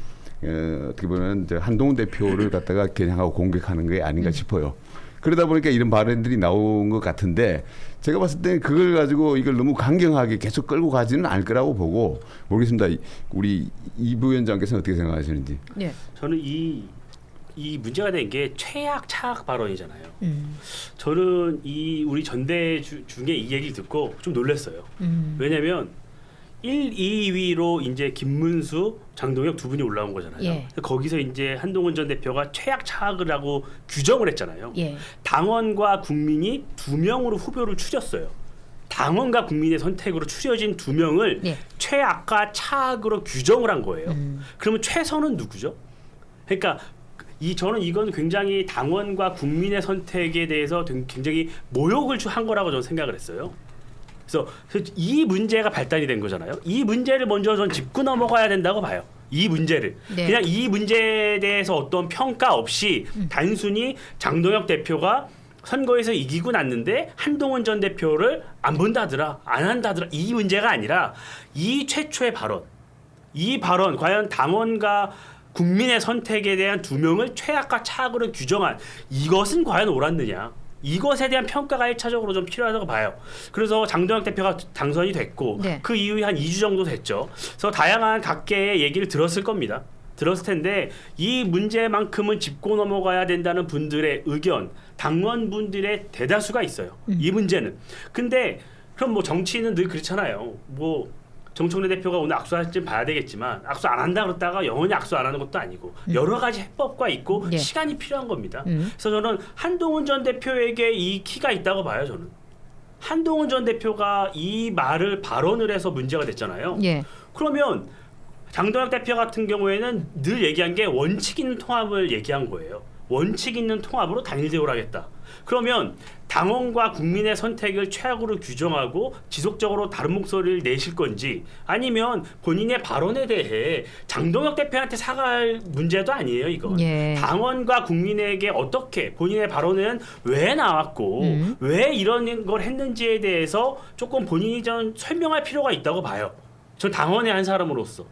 어떻게 보면 한동훈 대표를 갖다가 겨냥하고 공격하는 게 아닌가 싶어요. 그러다 보니까 이런 발언들이 나온 것 같은데 제가 봤을 때 그걸 가지고 이걸 너무 강경하게 계속 끌고 가지는 않을 거라고 보고 모르겠습니다. 우리 이 부위원장께서는 어떻게 생각하시는지. 네. 저는 이 문제가 된 게 최악 차악 발언이잖아요. 저는 이 우리 전대 중에 이 얘기를 듣고 좀 놀랐어요. 왜냐하면 1, 2위로 이제 김문수, 장동혁 두 분이 올라온 거잖아요. 예. 거기서 이제 한동훈 전 대표가 최악 차악을 하고 규정을 했잖아요. 예. 당원과 국민이 2명으로 후보를 추렸어요. 당원과 국민의 선택으로 추려진 2명을 예. 최악과 차악으로 규정을 한 거예요. 그러면 최선은 누구죠? 그러니까 저는 이건 굉장히 당원과 국민의 선택에 대해서 굉장히 모욕을 한 거라고 저는 생각을 했어요. 그래서 이 문제가 발단이 된 거잖아요. 이 문제를 먼저 전 짚고 넘어가야 된다고 봐요. 이 문제를. 네. 그냥 이 문제에 대해서 어떤 평가 없이 단순히 장동혁 대표가 선거에서 이기고 났는데 한동훈 전 대표를 안 본다더라, 안 한다더라 이 문제가 아니라 이 최초의 발언. 이 발언 과연 당원과 국민의 선택에 대한 2명을 최악과 차악으로 규정한 이것은 과연 옳았느냐. 이것에 대한 평가가 1차적으로 좀 필요하다고 봐요. 그래서 장동혁 대표가 당선이 됐고 네. 그 이후에 한 2주 정도 됐죠. 그래서 다양한 각계의 얘기를 들었을 겁니다. 들었을 텐데 이 문제만큼은 짚고 넘어가야 된다는 분들의 의견, 당원분들의 대다수가 있어요. 이 문제는. 근데 그럼 뭐 정치인은 늘 그렇잖아요. 뭐 정청래 대표가 오늘 악수할지 봐야 되겠지만 악수 안 한다 그랬다가 영원히 악수 안 하는 것도 아니고 여러 가지 해법과 있고 예. 시간이 필요한 겁니다. 그래서 저는 한동훈 전 대표에게 이 키가 있다고 봐요. 저는 한동훈 전 대표가 이 발언을 해서 문제가 됐잖아요. 예. 그러면 장동혁 대표 같은 경우에는 늘 얘기한 게 원칙 있는 통합을 얘기한 거예요. 원칙 있는 통합으로 단일 대우를 하겠다. 그러면 당원과 국민의 선택을 최악으로 규정하고 지속적으로 다른 목소리를 내실 건지 아니면 본인의 발언에 대해 장동혁 대표한테 사과할 문제도 아니에요. 이건. 예. 당원과 국민에게 어떻게 본인의 발언은 왜 나왔고 왜 이런 걸 했는지에 대해서 조금 본인이 좀 설명할 필요가 있다고 봐요. 저 당원의 한 사람으로서.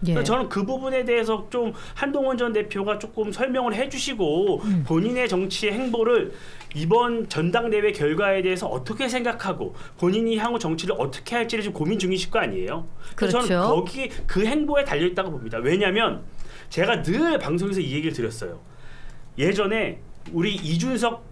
예. 저는 그 부분에 대해서 좀 한동훈 전 대표가 조금 설명을 해주시고 본인의 정치의 행보를 이번 전당대회 결과에 대해서 어떻게 생각하고 본인이 향후 정치를 어떻게 할지를 지금 고민 중이실 거 아니에요. 그래서 그렇죠. 저는 거기 그 행보에 달려있다고 봅니다. 왜냐하면 제가 늘 방송에서 이 얘기를 드렸어요. 예전에 우리 이준석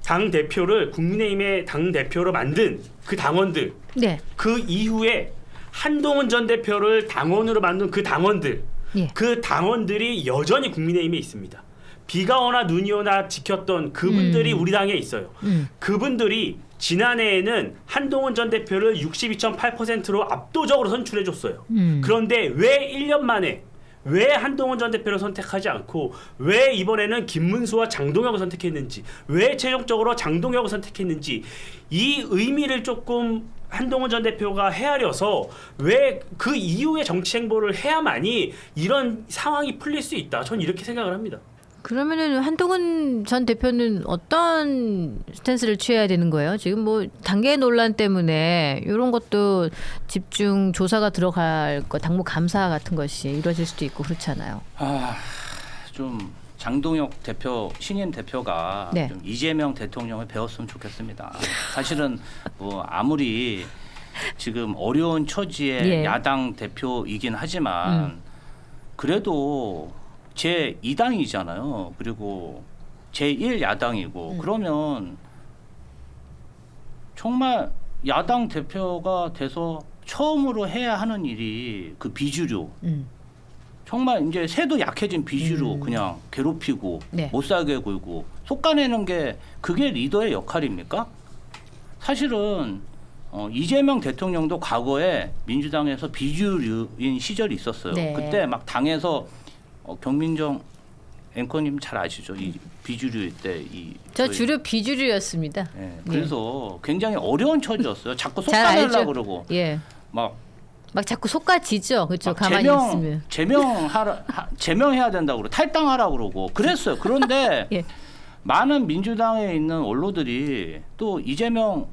당대표를 국민의힘의 당대표로 만든 그 당원들 네. 그 이후에 한동훈 전 대표를 당원으로 만든 그 당원들 예. 그 당원들이 여전히 국민의힘에 있습니다. 비가 오나 눈이 오나 지켰던 그분들이 우리 당에 있어요. 그분들이 지난해에는 한동훈 전 대표를 62.8%로 압도적으로 선출해줬어요. 그런데 왜 1년 만에 왜 한동훈 전 대표를 선택하지 않고 왜 이번에는 김문수와 장동혁을 선택했는지 왜 최종적으로 장동혁을 선택했는지 이 의미를 조금 한동훈 전 대표가 헤아려서 왜 그 이후에 정치 행보를 해야만이 이런 상황이 풀릴 수 있다. 저는 이렇게 생각을 합니다. 그러면은 한동훈 전 대표는 어떤 스탠스를 취해야 되는 거예요? 지금 뭐 단계 논란 때문에 이런 것도 집중 조사가 들어갈 거, 당무 감사 같은 것이 이루어질 수도 있고 그렇잖아요. 좀 장동혁 대표 신임 대표가 네. 좀 이재명 대통령을 배웠으면 좋겠습니다. 사실은 뭐 아무리 지금 어려운 처지의 예. 야당 대표이긴 하지만 그래도 제 2당이잖아요. 그리고 제 1야당이고 그러면 정말 야당 대표가 돼서 처음으로 해야 하는 일이 그 비주류. 정말 이제 새도 약해진 비주류 그냥 괴롭히고 네. 못 살게 굴고 속가내는 게 그게 리더의 역할입니까? 사실은 이재명 대통령도 과거에 민주당에서 비주류인 시절이 있었어요. 네. 그때 막 당에서 경민정 앵커님 잘 아시죠? 이 비주류 때이 저 주류 비주류였습니다. 예, 그래서 굉장히 어려운 처지였어요. 자꾸 잘 알죠. 속아내려고 그러고 예. 막 자꾸 속가지죠. 그렇죠. 막 가만히 있으면. 제명해야 된다고 그러고 탈당하라고 그러고 그랬어요. 그런데 예. 많은 민주당에 있는 언론들이 또 이재명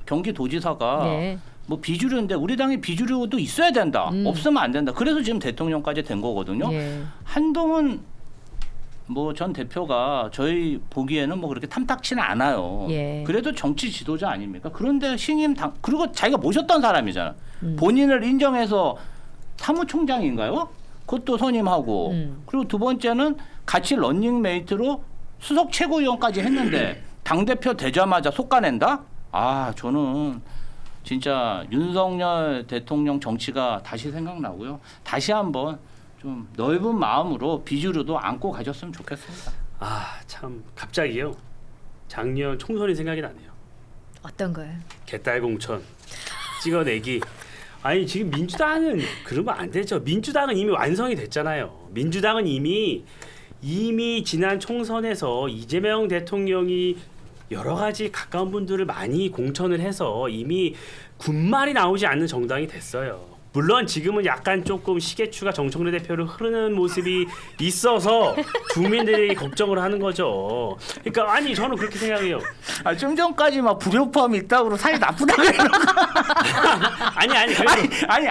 경기도지사가 네. 뭐 비주류인데 우리 당에 비주류도 있어야 된다. 없으면 안 된다. 그래서 지금 대통령까지 된 거거든요. 예. 한동훈 뭐 전 대표가 저희 보기에는 뭐 그렇게 탐탁치는 않아요. 예. 그래도 정치 지도자 아닙니까? 그런데 신임 당 그리고 자기가 모셨던 사람이잖아. 본인을 인정해서 사무총장인가요? 그것도 선임하고 그리고 두 번째는 같이 런닝메이트로 수석 최고위원까지 했는데 당 대표 되자마자 속가낸다? 아 저는 진짜 윤석열 대통령 정치가 다시 생각나고요. 다시 한번 좀 넓은 마음으로 비주류도 안고 가셨으면 좋겠습니다. 아 참 갑자기요. 작년 총선이 생각이 나네요. 어떤 거예요? 개딸 공천 찍어내기. 아니 지금 민주당은 그러면 안 되죠. 민주당은 이미 완성이 됐잖아요. 민주당은 이미 지난 총선에서 이재명 대통령이 여러 가지 가까운 분들을 많이 공천을 해서 이미 군말이 나오지 않는 정당이 됐어요. 물론 지금은 약간 조금 시계추가 정청래 대표를 흐르는 모습이 있어서 국민들이 걱정을 하는 거죠. 그러니까 아니 저는 그렇게 생각해요. 아, 좀 전까지 막 불협화음이 있다고 사이 나쁘다고 아니 그래도 아니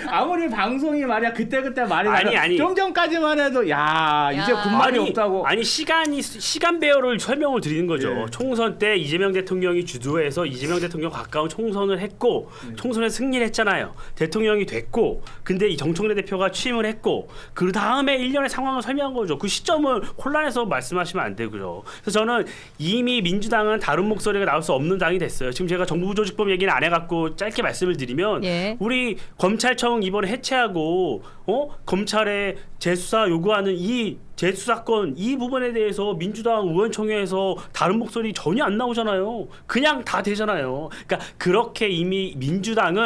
아무리 방송이 말이야 그때 말이 아니. 좀 전까지만 해도 야 이제 군말이 없다고 아니 시간 배열을 설명을 드리는 거죠. 예. 총선 때 이재명 대통령이 주도해서 이재명 대통령 가까운 총선을 했고 총선에 승리를 했잖아요. 대통령이 됐고 근데 이 정청래 대표가 취임을 했고 그 다음에 1년의 상황을 설명한 거죠. 그 시점을 혼란해서 말씀하시면 안 되고요. 그래서 저는 이미 민주당은 다른 목소리가 나올 수 없는 당이 됐어요. 지금 제가 정부조직법 얘기는 안 해갖고 짧게 말씀을 드리면 예. 우리 검찰청 이번에 해체하고 검찰에 재수사 요구하는 이 재수사건 이 부분에 대해서 민주당 의원총회에서 다른 목소리 전혀 안 나오잖아요. 그냥 다 되잖아요. 그러니까 그렇게 이미 민주당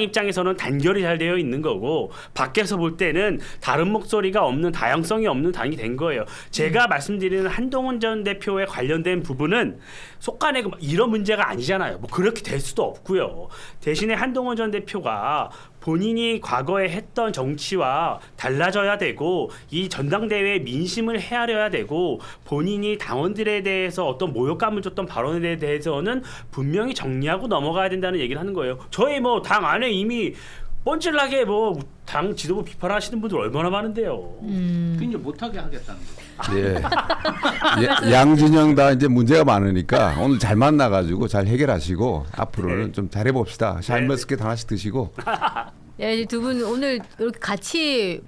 입장에서는 단결이 잘 되어 있는 거고 밖에서 볼 때는 다른 목소리가 없는 다양성이 없는 당이 된 거예요. 제가 말씀드리는 한동훈 전 대표에 관련된 부분은 속간내고 이런 문제가 아니잖아요. 뭐 그렇게 될 수도 없고요. 대신에 한동훈 전 대표가 본인이 과거에 했던 정치와 달라져야 되고 이 전당대회 민심을 헤아려야 되고 본인이 당원들에 대해서 어떤 모욕감을 줬던 발언에 대해서는 분명히 정리하고 넘어가야 된다는 얘기를 하는 거예요. 저희 뭐 당 안에 이미 뻔질나게 뭐 당 지도부 비판하시는 분들 얼마나 많은데요. 이제 못하게 하겠다는 거. 예. 양진영 다 이제 문제가 많으니까 오늘 잘 만나가지고 잘 해결하시고 앞으로는 좀 잘해봅시다. 샤인머스켓 하나씩 드시고. 예, 두 분 오늘 이렇게 같이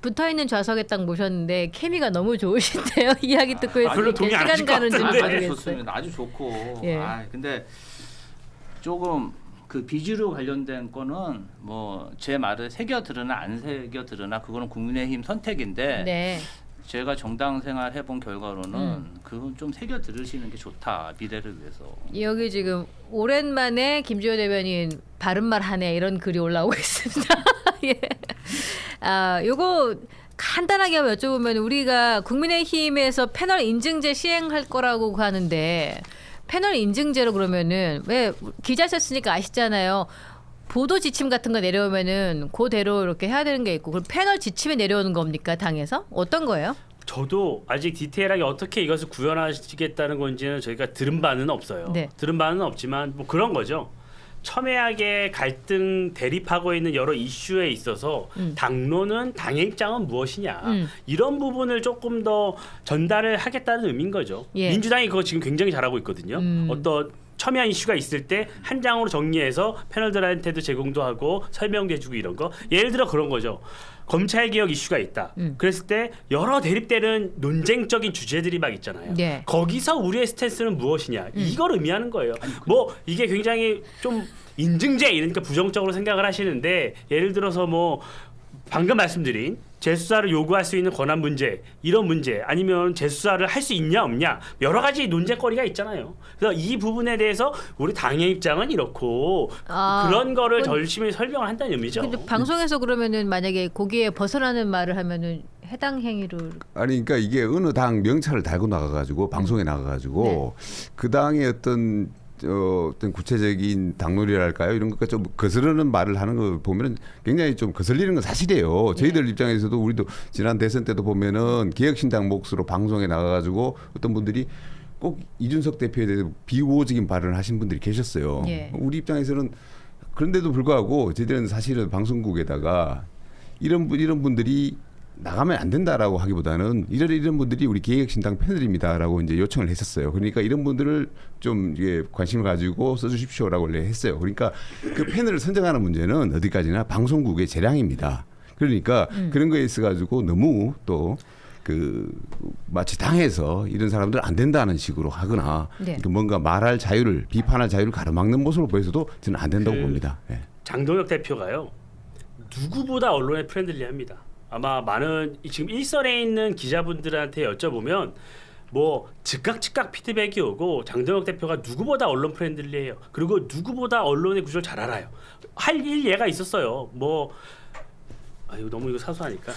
붙어 있는 좌석에 딱 모셨는데 케미가 너무 좋으신데요. 이야기 듣고 있으니까 별로 동의 안 시간 하실 것 가는 줄 같은데. 아주 모르겠어요. 좋습니다. 아주 좋고. 예. 근데 조금 그 비주류 관련된 거는 뭐 제 말을 새겨 들으나 안 새겨 들으나 그거는 국민의힘 선택인데 네. 제가 정당 생활 해본 결과로는 그건 좀 새겨 들으시는 게 좋다 미래를 위해서. 여기 지금 오랜만에 김주호 대변인 바른말 하네 이런 글이 올라오고 있습니다. 예. 요거 간단하게 한번 여쭤보면 우리가 국민의힘에서 패널 인증제 시행할 거라고 하는데 패널 인증제로 그러면은 왜 기자셨으니까 아시잖아요. 보도 지침 같은 거 내려오면은 그대로 이렇게 해야 되는 게 있고 그럼 패널 지침에 내려오는 겁니까 당에서 어떤 거예요? 저도 아직 디테일하게 어떻게 이것을 구현하시겠다는 건지는 저희가 들은 바는 없어요. 네. 들은 바는 없지만 뭐 그런 거죠. 첨예하게 갈등 대립하고 있는 여러 이슈에 있어서 당론은 당의 입장은 무엇이냐 이런 부분을 조금 더 전달을 하겠다는 의미인 거죠. 예. 민주당이 그거 지금 굉장히 잘하고 있거든요. 어떤 첨예한 이슈가 있을 때 한 장으로 정리해서 패널들한테도 제공도 하고 설명도 해주고 이런 거. 예를 들어 그런 거죠. 검찰개혁 이슈가 있다. 그랬을 때 여러 대립되는 논쟁적인 주제들이 막 있잖아요. 네. 거기서 우리의 스탠스는 무엇이냐. 이걸 의미하는 거예요. 뭐 이게 굉장히 좀 인증제 이러니까 부정적으로 생각을 하시는데 예를 들어서 뭐 방금 말씀드린 재수사를 요구할 수 있는 권한 문제 이런 문제 아니면 재수사를 할 수 있냐 없냐 여러 가지 논쟁거리가 있잖아요. 그래서 이 부분에 대해서 우리 당의 입장은 이렇고 그런 거를 열심히 설명을 한다는 의미죠. 근데 방송에서 그러면은 만약에 거기에 벗어나는 말을 하면은 해당 행위를 아니 그러니까 이게 어느 당 명찰을 달고 나가가지고 방송에 나가가지고 그 당의 어떤 구체적인 당놀이랄까요 이런 것과 좀 거스르는 말을 하는 거 보면은 굉장히 좀 거슬리는 건 사실이에요. 저희들 입장에서도 우리도 지난 대선 때도 보면은 개혁신당 몫으로 방송에 나가가지고 어떤 분들이 꼭 이준석 대표에 대해서 비우호적인 발언을 하신 분들이 계셨어요. 예. 우리 입장에서는 그런데도 불구하고 저희들은 사실은 방송국에다가 이런 분들이 나가면 안 된다라고 하기보다는 이런 분들이 우리 개혁신당 패널입니다라고 이제 요청을 했었어요. 그러니까 이런 분들을 좀 이게 관심을 가지고 써주십시오라고 원래 했어요. 그러니까 그 패널을 선정하는 문제는 어디까지나 방송국의 재량입니다. 그러니까 그런 거에 있어 가지고 너무 또 그 마치 당에서 이런 사람들 안 된다는 식으로 하거나 네. 뭔가 말할 자유를 비판할 자유를 가로막는 모습을 보여서도 저는 안 된다고 봅니다. 예. 장동혁 대표가요. 누구보다 언론에 프렌들리합니다. 아마 많은 지금 일선에 있는 기자분들한테 여쭤보면 뭐 즉각 피드백이 오고 장동혁 대표가 누구보다 언론 프렌들리해요. 그리고 누구보다 언론의 구조를 잘 알아요. 할 예가 있었어요. 뭐 이거 너무 이거 사소하니까.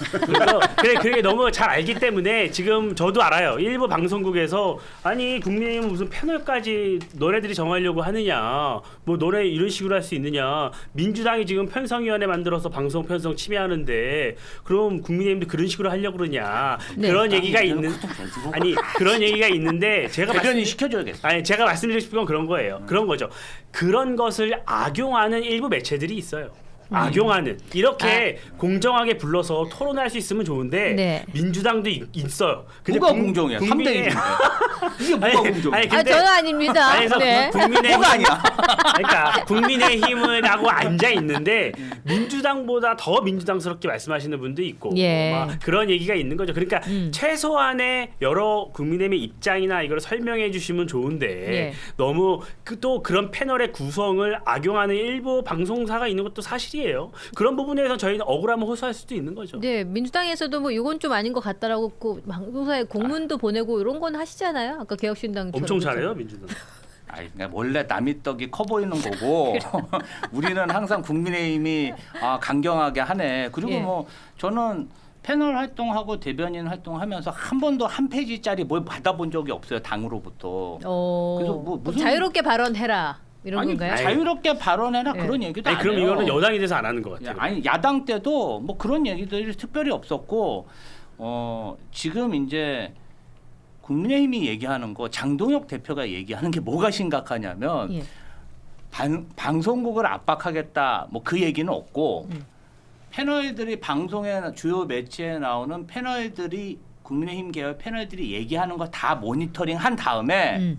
그게 너무 잘 알기 때문에 지금 저도 알아요. 일부 방송국에서 아니 국민의힘은 무슨 패널까지 너네들이 정하려고 하느냐. 뭐 너네 이런 식으로 할 수 있느냐. 민주당이 지금 편성위원회 만들어서 방송 편성 침해하는데 그럼 국민의힘도 그런 식으로 하려고 그러냐. 네. 그런 얘기가 있는 아니 그런 얘기가 있는데 제가 대변인 시켜줘야겠어. 아니 제가 말씀드리고 싶은 건 그런 거예요. 그런 거죠. 그런 것을 악용하는 일부 매체들이 있어요. 악용하는 이렇게 공정하게 불러서 토론할 수 있으면 좋은데 네. 민주당도 있어요. 근데 뭐가 공정해? 3대 1인데. 이게 뭐가 공정해? 근데 저는 아닙니다. 아니, 그래서 네. 국민의힘 뭐가 아니야? 그러니까 국민의힘은 하고 앉아 있는데 민주당보다 더 민주당스럽게 말씀하시는 분도 있고 예. 막 그런 얘기가 있는 거죠. 그러니까 최소한의 여러 국민의힘의 입장이나 이걸 설명해 주시면 좋은데 예. 너무 또 그런 패널의 구성을 악용하는 일부 방송사가 있는 것도 사실이에요. 그런 부분에서 저희는 억울함을 호소할 수도 있는 거죠. 네, 민주당에서도 뭐 이건 좀 아닌 것 같다라고 그 방송사에 공문도 보내고 이런 건 하시잖아요. 아까 개혁신당 엄청 잘해요 민주당. 아니, 그러니까 원래 남이 떡이 커 보이는 거고 우리는 항상 국민의힘이 강경하게 하네. 그리고 예. 뭐 저는 패널 활동하고 대변인 활동하면서 한 번도 한 페이지짜리 뭘 받아본 적이 없어요 당으로부터. 그래서 뭐 무슨 자유롭게 발언해라 이런 아니 건가요? 자유롭게 발언해라 예. 그런 얘기도 아니, 안 그럼 해요. 이거는 여당이 돼서 안 하는 것 같아요. 아니 야당 때도 뭐 그런 얘기들이 특별히 없었고 지금 이제 국민의힘이 얘기하는 거 장동혁 대표가 얘기하는 게 뭐가 심각하냐면 예. 방송국을 압박하겠다 뭐 그 얘기는 없고 패널들이 방송에 주요 매체에 나오는 패널들이 국민의힘 계열 패널들이 얘기하는 거 다 모니터링 한 다음에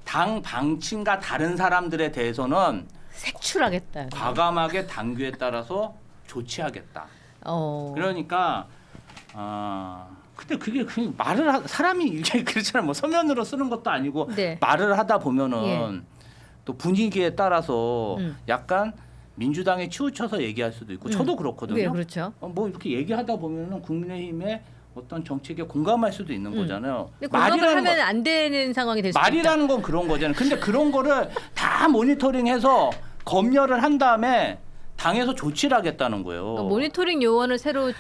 당 방침과 다른 사람들에 대해서는 색출하겠다. 과감하게 당규에 따라서 조치하겠다. 그러니까 근데 그게 그냥 사람이 이게 그렇잖아요. 뭐 서면으로 쓰는 것도 아니고 네. 말을 하다 보면은 예. 또 분위기에 따라서 약간 민주당에 치우쳐서 얘기할 수도 있고 저도 그렇거든요. 네, 그렇죠. 뭐 이렇게 얘기하다 보면은 국민의힘의 어떤 정책에 공감할 수도 있는 거잖아요. 근데 공감을 하면 안 되는 상황이 될 수 있다. 말이라는 건 그런 거잖아요. 근데 그런 거를 다 모니터링해서 검열을 한 다음에 당에서 조치를 하겠다는 거예요. 그러니까 모니터링 요원을 새로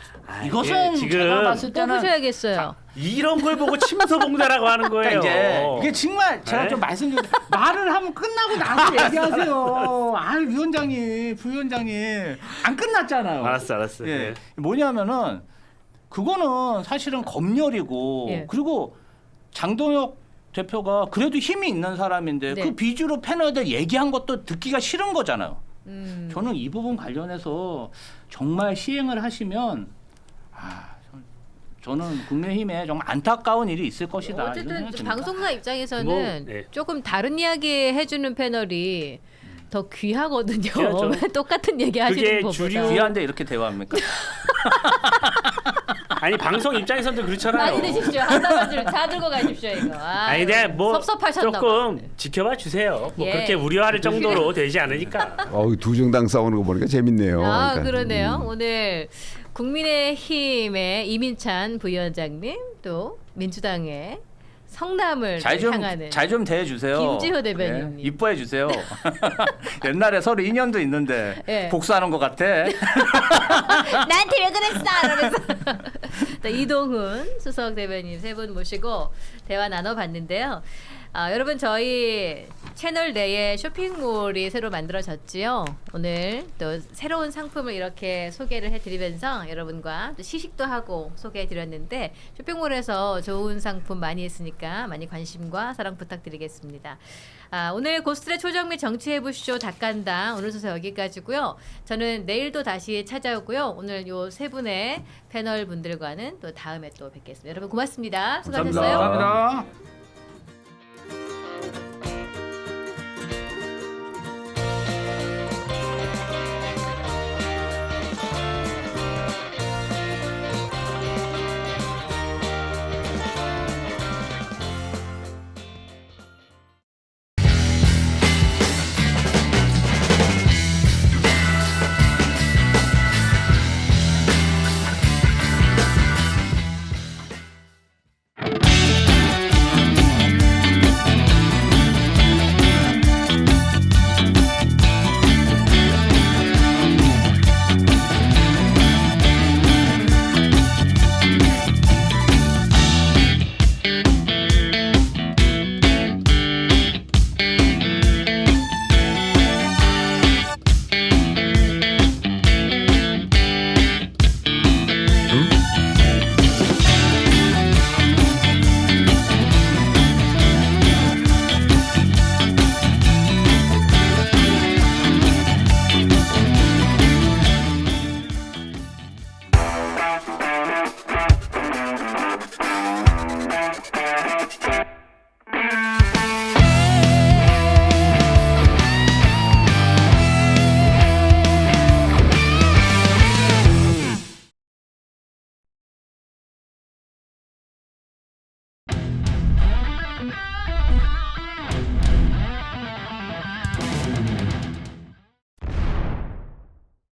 이것은 지금 제가 봤을 때는 뽑으셔야겠어요. 이런 걸 보고 침소봉대라고 하는 거예요. 그러니까 이게 정말 제가 네? 좀 말씀드린 말을 하면 끝나고 나서 얘기하세요. 위원장님, 부위원장님 안 끝났잖아요. 알았어. 예. 네. 뭐냐면은 그거는 사실은 검열이고 예. 그리고 장동혁 대표가 그래도 힘이 있는 사람인데 네. 그 비주로 패널들 얘기한 것도 듣기가 싫은 거잖아요. 저는 이 부분 관련해서 정말 시행을 하시면 저는 국민의힘에 정말 안타까운 일이 있을 것이다. 이런 어쨌든 생각이 듭니다. 방송사 입장에서는 뭐, 네. 조금 다른 이야기 해주는 패널이 더 귀하거든요. 귀하죠. 똑같은 얘기 하시는 그게 것보다. 주류- 귀한데 이렇게 대화합니까? 아니 방송 입장에서도 그렇잖아요. 많이 드십시오. 한 사람들 다 들고 가십시오 이거. 아니 근데 뭐 섭섭하셨나 조금 봐. 지켜봐 주세요. 뭐 예. 그렇게 우려할 정도로 되지 않으니까. 두 정당 싸우는 거 보니까 재밌네요. 그러니까. 그러네요. 오늘 국민의힘의 이민찬 부위원장님 또 민주당의 성남을 향하는 잘 좀 대해주세요. 김지호 대변인님. 예, 이뻐해 주세요. 옛날에 서로 인연도 있는데 예. 복수하는 것 같아. 나한테 왜 그랬어? 이러면서 또 이동훈 수석 대변인 세 분 모시고 대화 나눠봤는데요. 여러분 저희 채널 내에 쇼핑몰이 새로 만들어졌지요. 오늘 또 새로운 상품을 이렇게 소개를 해드리면서 여러분과 또 시식도 하고 소개해드렸는데 쇼핑몰에서 좋은 상품 많이 있으니까 많이 관심과 사랑 부탁드리겠습니다. 오늘 고스트의 초정밀 정치해부쇼 닭간다 오늘 순서 여기까지고요. 저는 내일도 다시 찾아오고요. 오늘 요 세 분의 패널 분들과는 또 다음에 또 뵙겠습니다. 여러분 고맙습니다. 수고하셨어요. 감사합니다.